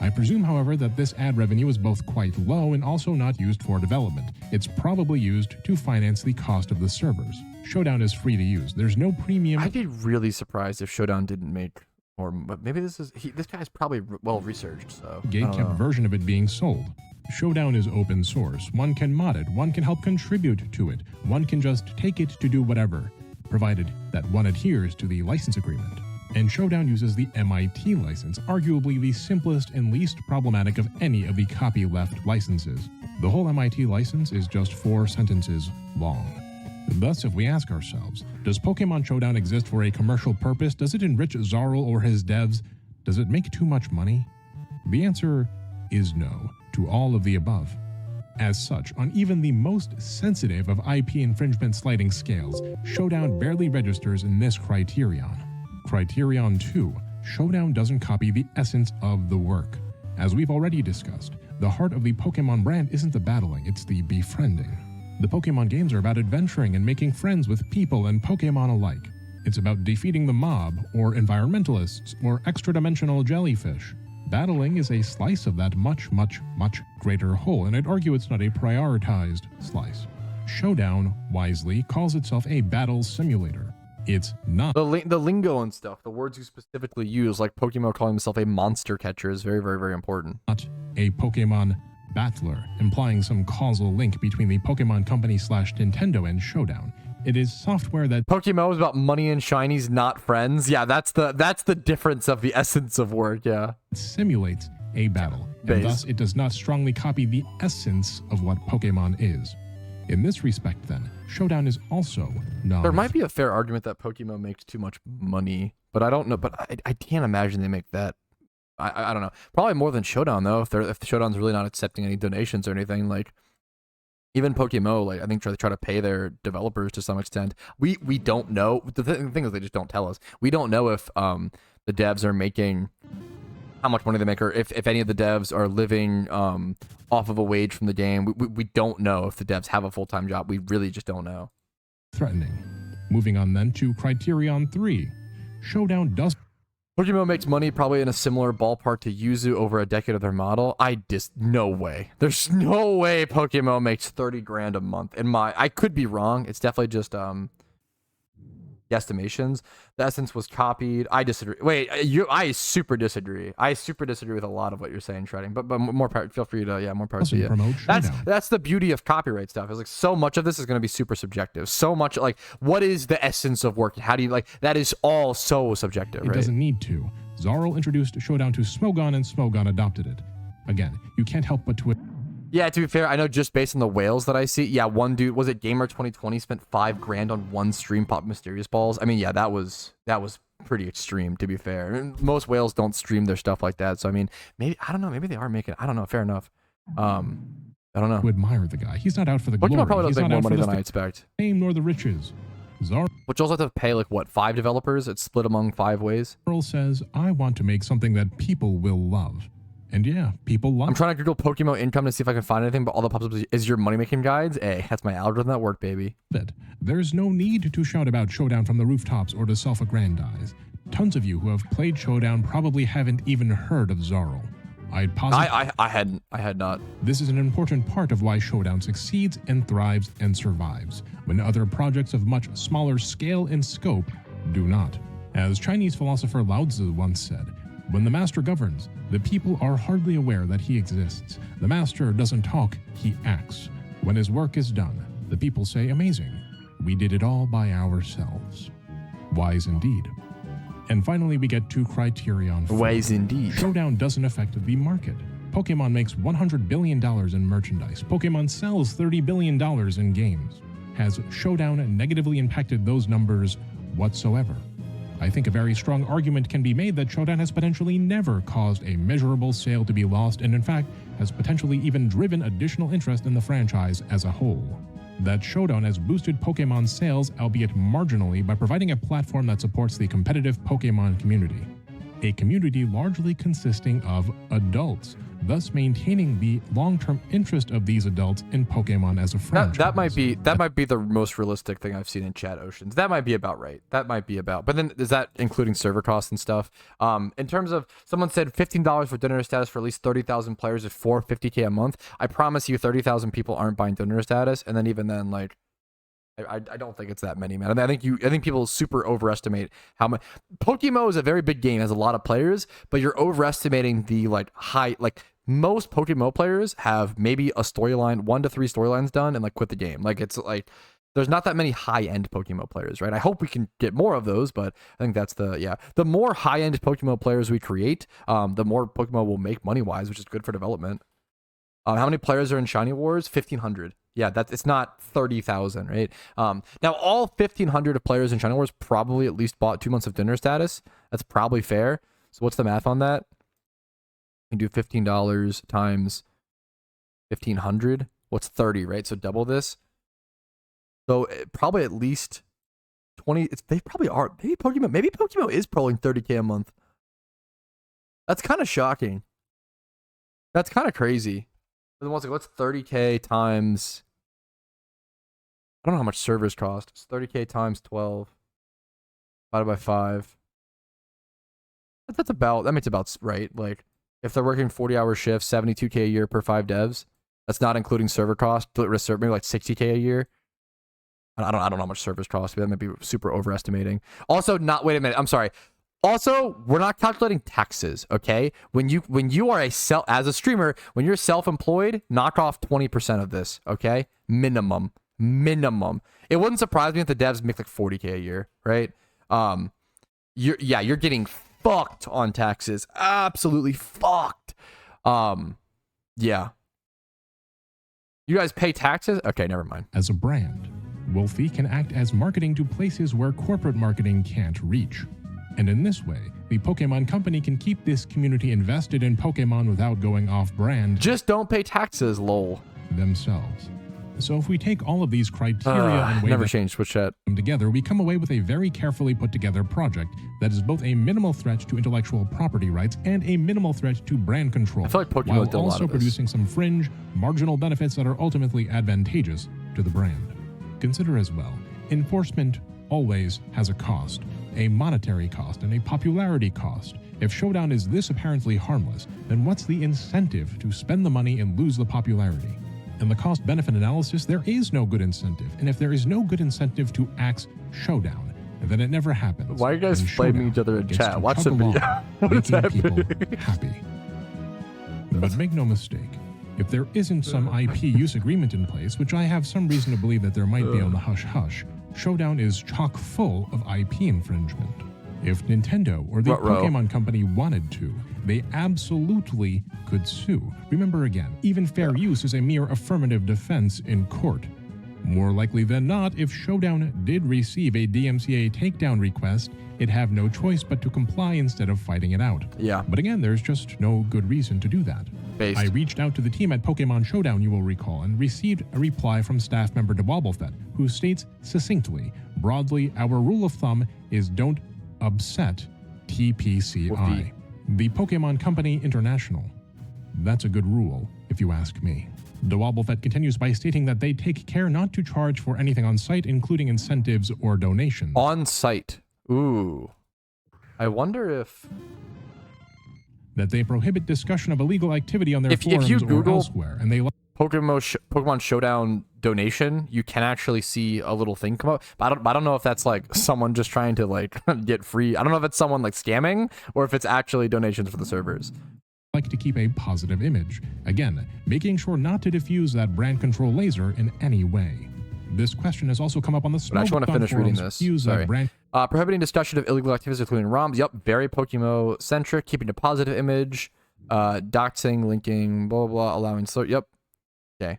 I presume, however, that this ad revenue is both quite low and also not used for development. It's probably used to finance the cost of the servers. Showdown is free to use. There's no premium. I'd be really surprised if Showdown didn't make, but maybe this guy's probably well researched. So gatekept version of it being sold. Showdown is open source. One can mod it. One can help contribute to it. One can just take it to do whatever, provided that one adheres to the license agreement. And Showdown uses the MIT license, arguably the simplest and least problematic of any of the copyleft licenses. The whole MIT license is just 4 sentences long. Thus, if we ask ourselves, does Pokemon Showdown exist for a commercial purpose? Does it enrich Zarl or his devs? Does it make too much money? The answer is no to all of the above. As such, on even the most sensitive of IP infringement sliding scales, Showdown barely registers in this criterion. Criterion 2, Showdown doesn't copy the essence of the work. As we've already discussed, the heart of the Pokemon brand isn't the battling, it's the befriending. The Pokemon games are about adventuring and making friends with people and Pokemon alike. It's about defeating the mob, or environmentalists, or extra-dimensional jellyfish. Battling is a slice of that much greater whole, and I'd argue it's not a prioritized slice. Showdown, wisely, calls itself a battle simulator. It's not. The lingo and stuff, the words you specifically use, like Pokemon calling himself a monster catcher, is very important. Not a Pokemon battler, implying some causal link between the Pokemon Company / Nintendo and Showdown. It is software that PokeMMO is about money and shinies, not friends. Yeah, that's the difference of the essence of work. Yeah, simulates a battle, and thus it does not strongly copy the essence of what Pokemon is. In this respect, then, Showdown is also not. There might be a fair argument that PokeMMO makes too much money, but I don't know. But I can't imagine they make that. I don't know. Probably more than Showdown though. If Showdown's really not accepting any donations or anything, like. Even PokeMMO, like I think try to pay their developers to some extent. We don't know. The thing is, they just don't tell us. We don't know if the devs are making how much money they make, or if any of the devs are living off of a wage from the game. We don't know if the devs have a full-time job. We really just don't know. Threatening. Moving on then to Criterion 3. Showdown does. PokeMMO makes money probably in a similar ballpark to Yuzu over a decade of their model. No way. There's no way PokeMMO makes 30 grand a month. I could be wrong. It's definitely just estimations. The essence was copied. I disagree. Wait, I super disagree. I super disagree with a lot of what you're saying, Shredding. But more part. Feel free to more parts. Yeah. That's the beauty of copyright stuff. It's like so much of this is going to be super subjective. So much like what is the essence of work? How do you like that? Is all so subjective. It right? Doesn't need to. Zarl introduced Showdown to Smogon, and Smogon adopted it. Again, you can't help but to. Yeah, to be fair, I know just based on the whales that I see, yeah, one dude, was it Gamer 2020, spent 5 grand on one stream pop Mysterious Balls. I mean, yeah, that was pretty extreme, to be fair. And most whales don't stream their stuff like that, so I mean, maybe, I don't know, maybe they are making, I don't know, fair enough. I don't know. To admire the guy. He's not out for the glory. Pokemon probably doesn't make more money than I expect. Fame nor the riches. Zarl. Which also have to pay, like, what, 5 developers? It's split among 5 ways? Zarl says, I want to make something that people will love. And yeah, people love. I'm trying to Google PokeMMO income to see if I can find anything, but all that pops up is your money-making guides. Hey, that's my algorithm at work, baby. There's no need to shout about Showdown from the rooftops or to self-aggrandize. Tons of you who have played Showdown probably haven't even heard of Zarl. I'd posit I had not. This is an important part of why Showdown succeeds and thrives and survives, when other projects of much smaller scale and scope do not. As Chinese philosopher Lao Tzu once said, when the master governs, the people are hardly aware that he exists. The master doesn't talk, he acts. When his work is done, the people say, amazing. We did it all by ourselves. Wise indeed. And finally, we get to Criterion 4. Wise indeed. Showdown doesn't affect the market. Pokemon makes $100 billion in merchandise. Pokemon sells $30 billion in games. Has Showdown negatively impacted those numbers whatsoever? I think a very strong argument can be made that Showdown has potentially never caused a measurable sale to be lost, and in fact, has potentially even driven additional interest in the franchise as a whole. That Showdown has boosted Pokemon sales, albeit marginally, by providing a platform that supports the competitive Pokemon community. A community largely consisting of adults, thus maintaining the long-term interest of these adults in Pokemon as a franchise. That might be the most realistic thing I've seen in chat oceans. That might be about right. That might be about. But then is that including server costs and stuff? In terms of someone said $15 for donor status for at least 30,000 players is $450K a month. I promise you 30,000 people aren't buying donor status, and then even then, like, I don't think it's that many, man. I think people super overestimate how much. PokeMMO is a very big game, has a lot of players, but you're overestimating the most PokeMMO players have maybe a storyline, 1 to 3 storylines done, and like quit the game. Like it's like there's not that many high-end PokeMMO players, right? I hope we can get more of those, but I think that's the more high-end PokeMMO players we create, the more PokeMMO will make money-wise, which is good for development. How many players are in Shiny Wars? 1,500. Yeah, it's not 30,000, right? Now, all 1,500 of players in Shiny Wars probably at least bought 2 months of dinner status. That's probably fair. So what's the math on that? You can do $15 times 1,500. What's 30, right? So double this. So probably at least 20. They probably are. Maybe PokeMMO is pulling 30K a month. That's kind of shocking. That's kind of crazy. But then what's 30K times? I don't know how much servers cost. It's 30K times 12 divided by 5. That makes about right. Like if they're working 40-hour shifts, 72K a year per 5 devs. That's not including server cost. Maybe like 60K a year. I don't know how much servers cost. That might be super overestimating. Also, wait a minute. I'm sorry. Also, we're not calculating taxes, okay? When you are as a streamer, when you're self-employed, knock off 20% of this, okay? Minimum. It wouldn't surprise me if the devs make like 40K a year, right? You're getting fucked on taxes. Absolutely fucked. Yeah. You guys pay taxes? Okay, never mind. As a brand, Wolfie can act as marketing to places where corporate marketing can't reach. And in this way, the Pokemon Company can keep this community invested in Pokemon without going off-brand. Just don't pay taxes, lol. Themselves. So if we take all of these criteria and weigh them together, we come away with a very carefully put together project that is both a minimal threat to intellectual property rights and a minimal threat to brand control, I feel like Pokemon while did a lot also of this. producing some fringe, marginal benefits that are ultimately advantageous to the brand. Consider as well, enforcement always has a cost, a monetary cost and a popularity cost. If Showdown is this apparently harmless, then what's the incentive to spend the money and lose the popularity? In the cost-benefit analysis, there is no good incentive, and if there is no good incentive to axe Showdown, then it never happens. Why are you guys flaming each other in chat? Watch the video. Making people happy. But make no mistake, if there isn't some IP use agreement in place, which I have some reason to believe that there might be on the hush-hush, Showdown is chock full of IP infringement. If Nintendo or the Pokemon Company wanted to, they absolutely could sue. Remember again, even fair use is a mere affirmative defense in court. More likely than not, if Showdown did receive a DMCA takedown request, it'd have no choice but to comply instead of fighting it out. Yeah. But again, there's just no good reason to do that. I reached out to the team at Pokemon Showdown, you will recall, and received a reply from staff member DeWobblefet, who states succinctly, broadly, our rule of thumb is don't upset TPCI, the Pokemon Company International. That's a good rule, if you ask me. DeWobblefet continues by stating that they take care not to charge for anything on site, including incentives or donations. On site. Ooh. I wonder if... That they prohibit discussion of illegal activity on their forums or elsewhere, and they... Pokemon Showdown donation, you can actually see a little thing come up. But I don't know if that's like someone just trying to like get free. I don't know if it's someone like scamming or if it's actually donations for the servers. Like to keep a positive image. Again, making sure not to diffuse that brand control laser in any way. This question has also come up on the I actually want to finish reading this. Sorry. Prohibiting discussion of illegal activities, including ROMs. Yep, very Pokemon centric, keeping a positive image. Doxing, linking, blah, blah, blah, allowing... So, yep. Okay.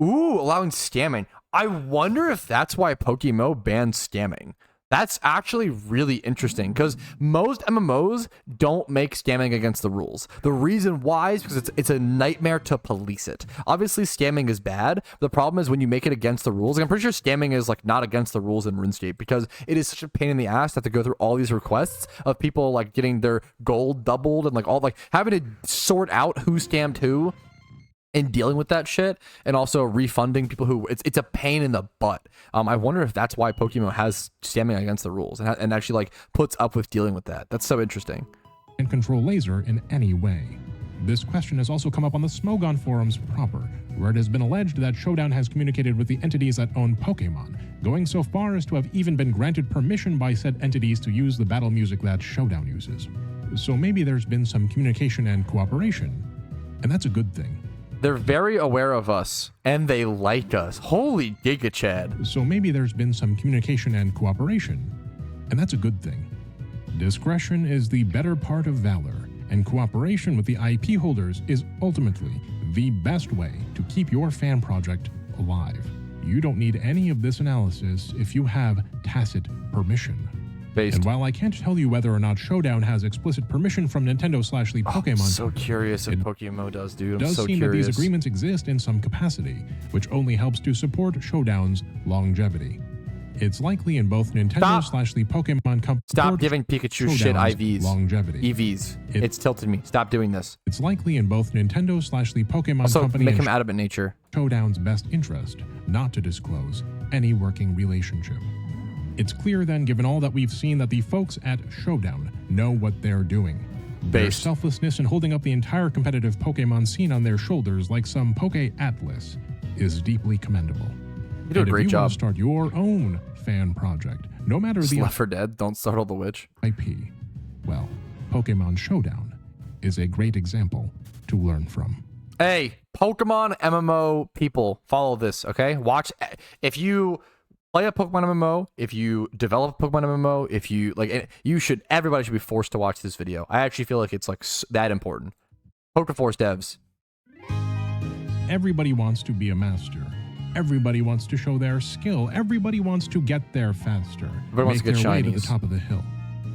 Ooh, allowing scamming. I wonder if that's why PokeMMO banned scamming. That's actually really interesting because most MMOs don't make scamming against the rules. The reason why is because it's a nightmare to police it. Obviously, scamming is bad. The problem is when you make it against the rules. Like, I'm pretty sure scamming is like not against the rules in RuneScape because it is such a pain in the ass to have to go through all these requests of people like getting their gold doubled and like all like having to sort out who scammed who. And dealing with that shit and also refunding people who it's a pain in the butt. I wonder if that's why PokeMMO has scamming against the rules and actually like puts up with dealing with that. That's so interesting. And control laser in any way. This question has also come up on the Smogon forums proper, where it has been alleged that Showdown has communicated with the entities that own Pokemon, going so far as to have even been granted permission by said entities to use the battle music that Showdown uses. So maybe there's been some communication and cooperation, and that's a good thing. They're very aware of us, and they like us. Holy Giga Chad. So maybe there's been some communication and cooperation, and that's a good thing. Discretion is the better part of valor, and cooperation with the IP holders is ultimately the best way to keep your fan project alive. You don't need any of this analysis if you have tacit permission. Based. And while I can't tell you whether or not Showdown has explicit permission from Nintendo/the Pokemon, so curious if PokeMMO does, dude. I'm does so seem curious. that these agreements exist in some capacity, which only helps to support Showdown's longevity. It's likely in both Nintendo/the Pokemon company. Stop giving Pikachu shit IVs. Longevity. EVs. It's tilted me. Stop doing this. It's likely in both Nintendo/the Pokemon Also, company make and him adamant nature. Showdown's best interest not to disclose any working relationship. It's clear then, given all that we've seen, that the folks at Showdown know what they're doing. Their Based. selflessness in holding up the entire competitive Pokemon scene on their shoulders like some Poke Atlas is deeply commendable. You do a great if you job. want to start your own fan project, no matter the Left 4 Dead. Don't startle the witch. IP, well, Pokemon Showdown is a great example to learn from. Hey, Pokemon MMO people, follow this, okay? Watch. If you play a Pokemon MMO, if you develop a Pokemon MMO, if you like, everybody should be forced to watch this video. I actually feel like it's like that important. Pokeforce devs. Everybody wants to be a master. Everybody wants to show their skill. Everybody wants to get there faster. Everybody wants to get their way to the shinies. top of the hill.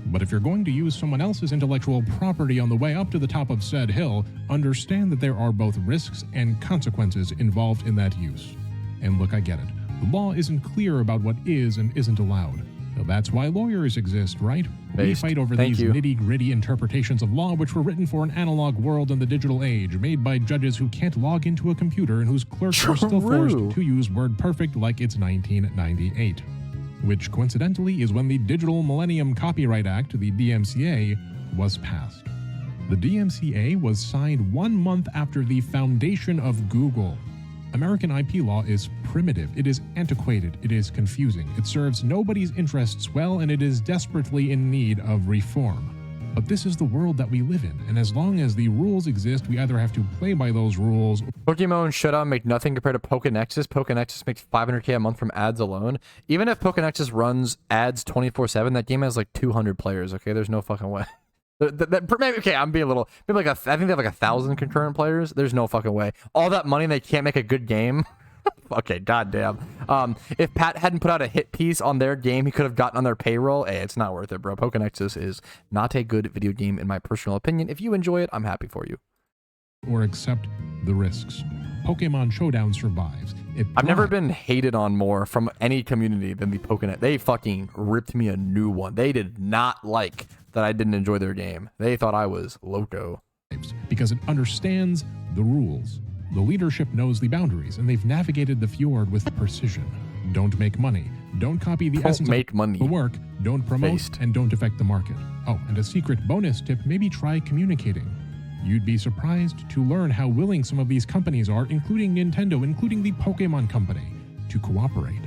But if you're going to use someone else's intellectual property on the way up to the top of said hill, understand that there are both risks and consequences involved in that use. And look, I get it. The law isn't clear about what is and isn't allowed. Now, that's why lawyers exist, right? We Based. fight over Thank these you. nitty-gritty interpretations of law which were written for an analog world in the digital age, made by judges who can't log into a computer and whose clerks are still forced True. to use WordPerfect like it's 1998. Which, coincidentally, is when the Digital Millennium Copyright Act, the DMCA, was passed. The DMCA was signed 1 month after the foundation of Google. American IP law is primitive, it is antiquated, it is confusing, it serves nobody's interests well, and it is desperately in need of reform. But this is the world that we live in, and as long as the rules exist, we either have to play by those rules. Pokemon and Showdown make nothing compared to Pokenexus. Pokenexus makes 500k a month from ads alone. Even if Pokenexus runs ads 24/7, that game has like 200 players. Okay, there's no fucking way. Maybe, okay, I'm being a little. Maybe like I think they have like 1,000 concurrent players. There's no fucking way. All that money, and they can't make a good game. Okay, goddamn. If Pat hadn't put out a hit piece on their game, he could have gotten on their payroll. Hey, it's not worth it, bro. Pokenexus is not a good video game, in my personal opinion. If you enjoy it, I'm happy for you. Or accept the risks. Pokemon Showdown survives. I've never been hated on more from any community than the Pokenet. They fucking ripped me a new one. They did not like that I didn't enjoy their game. They thought I was loco. Because it understands the rules. The leadership knows the boundaries, and they've navigated the fjord with precision. Don't make money. Don't copy the essence make money. of the work. Don't promote, Based. and don't affect the market. Oh, and a secret bonus tip, maybe try communicating. You'd be surprised to learn how willing some of these companies are, including Nintendo, including the Pokemon Company, to cooperate.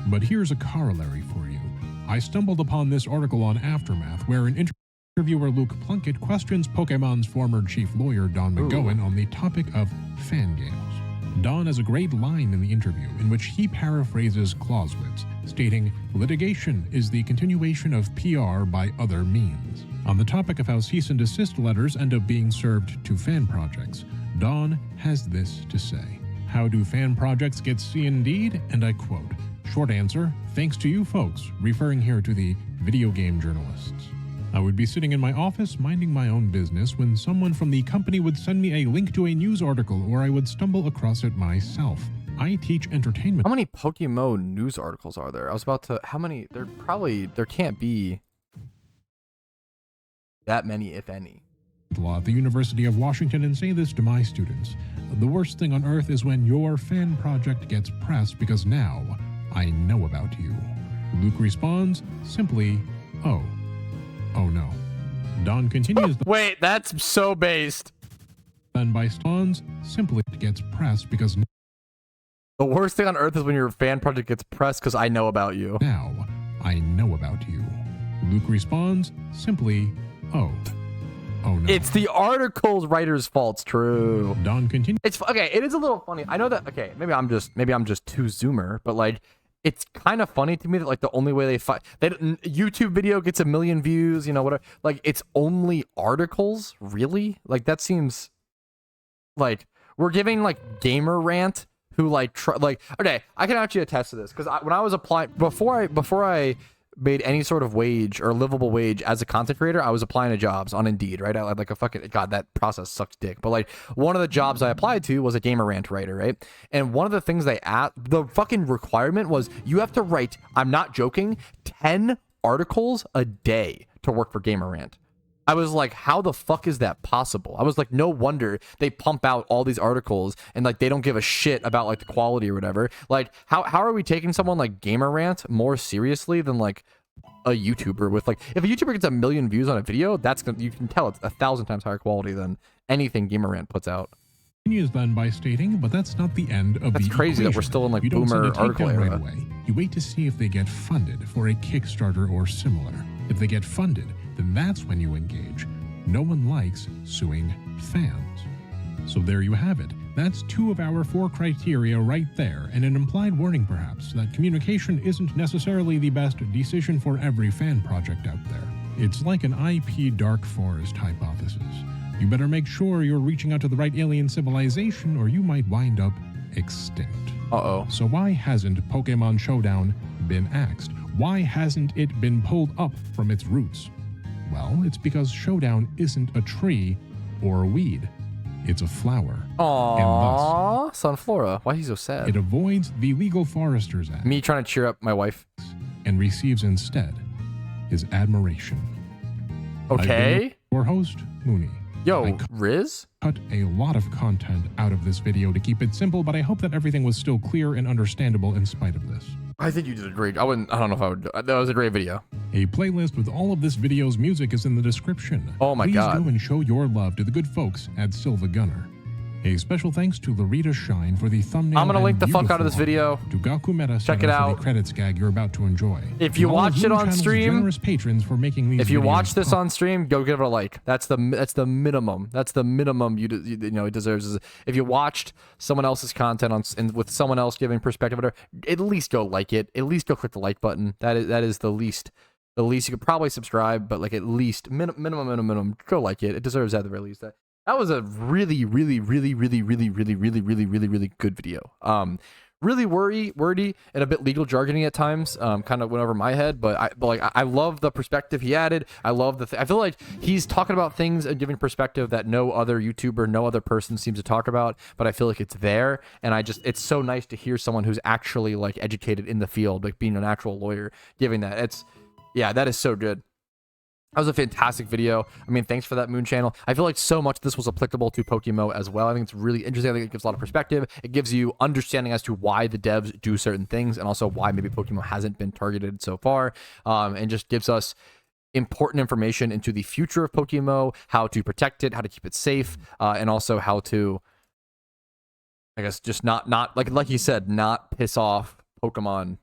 But here's a corollary for you. I stumbled upon this article on Aftermath where an interviewer Luke Plunkett questions Pokemon's former chief lawyer Don McGowan on the topic of fan games. Don has a great line in the interview in which he paraphrases Clausewitz, stating, "Litigation is the continuation of PR by other means." On the topic of how cease and desist letters end up being served to fan projects, Don has this to say. How do fan projects get C&D'd? And I quote, "Short answer, thanks to you folks," referring here to the video game journalists. I would be sitting in my office minding my own business when someone from the company would send me a link to a news article, or I would stumble across it myself. I teach entertainment. How many PokeMMO news articles are there? I was about to. How many? There can't be that many, if any. Law at the University of Washington and say this to my students. The worst thing on earth is when your fan project gets pressed because now I know about you. Luke responds simply, oh no. Don continues Wait, that's so based. then by spawns simply gets pressed because The worst thing on earth is when your fan project gets pressed because I know about you. now I know about you. Luke responds simply, oh no. It's the article's writer's fault. True. Don continues. It's okay. It is a little funny. I know that. Okay, maybe I'm just too zoomer, but like, it's kind of funny to me that like the only way they find that YouTube video gets 1 million views, you know, whatever. Like, it's only articles, really? Like, that seems like we're giving like Gamer Rant, who like okay, I can actually attest to this because when I was applying before I made any sort of wage or livable wage as a content creator, I was applying to jobs on Indeed, right? I like a fucking, God, that process sucks dick. But like one of the jobs I applied to was a gamer rant writer, right? And one of the things they asked, the fucking requirement was you have to write, I'm not joking, 10 articles a day to work for gamer rant. I was like, how the fuck is that possible? I was like, no wonder they pump out all these articles and like they don't give a shit about like the quality or whatever. Like, how are we taking someone like Gamer Rant more seriously than like a YouTuber with like, if a YouTuber gets 1 million views on a video, that's gonna, you can tell it's 1,000 times higher quality than anything Gamer Rant puts out. Continues then by stating, but that's not the end of That's the crazy equation. that we're still in like You don't send boomer a takedown article right era. away. You wait to see if they get funded for a Kickstarter or similar. If they get funded, then that's when you engage. No one likes suing fans. So there you have it. That's 2 of our 4 criteria right there, and an implied warning perhaps that communication isn't necessarily the best decision for every fan project out there. It's like an IP Dark Forest hypothesis. You better make sure you're reaching out to the right alien civilization or you might wind up extinct. Uh-oh. So why hasn't Pokemon Showdown been axed? Why hasn't it been pulled up from its roots? Well, it's because Showdown isn't a tree or a weed. It's a flower. Aww, Sunflora. Why is he so sad? It avoids the Legal Foresters Act Me trying to cheer up my wife. and receives instead his admiration. Okay. Your host, Mooney. Yo, Riz? Cut a lot of content out of this video to keep it simple, but I hope that everything was still clear and understandable in spite of this. I think you did a great. I don't know if I would. That was a great video. A playlist with all of this video's music is in the description. Oh my Please God. go and show your love to the good folks at Silva Gunner. A special thanks to Larita Shine for the thumbnail. I'm gonna link the and fuck out of this beautiful video. To Gaku Meta Check it for out. the credits gag you're about to enjoy. If you And all of watch it Moon on Channel's stream- generous patrons for making these If you videos watch this possible. on stream, go give it a like. That's the minimum. That's the minimum you know it deserves. Is if you watched someone else's content on and with someone else giving perspective, whatever, at least go like it. At least go click the like button. That is the least. The least you could probably subscribe, but like at least minimum. Go like it. It deserves that at the very least. That was a really good video. Really wordy and a bit legal jargony at times. Kind of went over my head, but I love the perspective he added. I love I feel like he's talking about things and giving perspective that no other YouTuber, no other person seems to talk about. But I feel like it's there, and it's so nice to hear someone who's actually like educated in the field, like being an actual lawyer, giving that. Yeah, that is so good. That was a fantastic video. I mean, thanks for that, Moon Channel. I feel like so much this was applicable to PokeMMO as well. I think it's really interesting. I think it gives a lot of perspective. It gives you understanding as to why the devs do certain things and also why maybe PokeMMO hasn't been targeted so far, and just gives us important information into the future of PokeMMO, how to protect it, how to keep it safe, and also how to, I guess, just not like you said, not piss off Pokemon,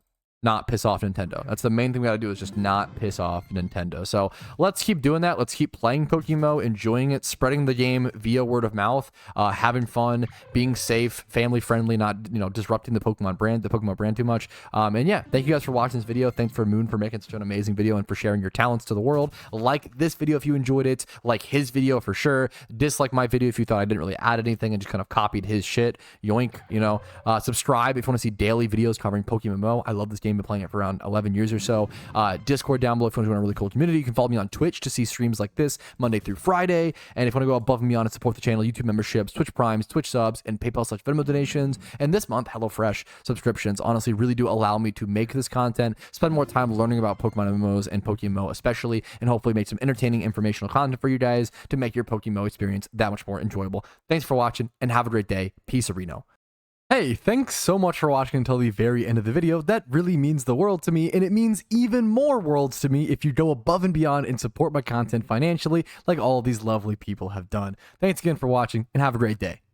not piss off Nintendo. That's the main thing we gotta do, is just not piss off Nintendo. So let's keep doing that. Let's keep playing PokeMMO, enjoying it, spreading the game via word of mouth, having fun, being safe, family friendly, not disrupting the Pokemon brand too much. And yeah, thank you guys for watching this video. Thanks for Moon for making such an amazing video and for sharing your talents to the world. Like this video if you enjoyed it, like his video for sure. Dislike my video if you thought I didn't really add anything and just kind of copied his shit. Yoink, subscribe if you want to see daily videos covering PokeMMO. I love this game. Been playing it for around 11 years or so. Discord down below if you want to join a really cool community. You can follow me on Twitch to see streams like this Monday through Friday. And if you want to go above and beyond and support the channel, YouTube memberships, Twitch Primes, Twitch subs, and PayPal/Venmo donations. And this month, HelloFresh subscriptions honestly really do allow me to make this content, spend more time learning about Pokemon MMOs and PokeMMO especially, and hopefully make some entertaining, informational content for you guys to make your PokeMMO experience that much more enjoyable. Thanks for watching and have a great day. Peace, Reno. Hey, thanks so much for watching until the very end of the video. That really means the world to me, and it means even more worlds to me if you go above and beyond and support my content financially like all of these lovely people have done. Thanks again for watching, and have a great day.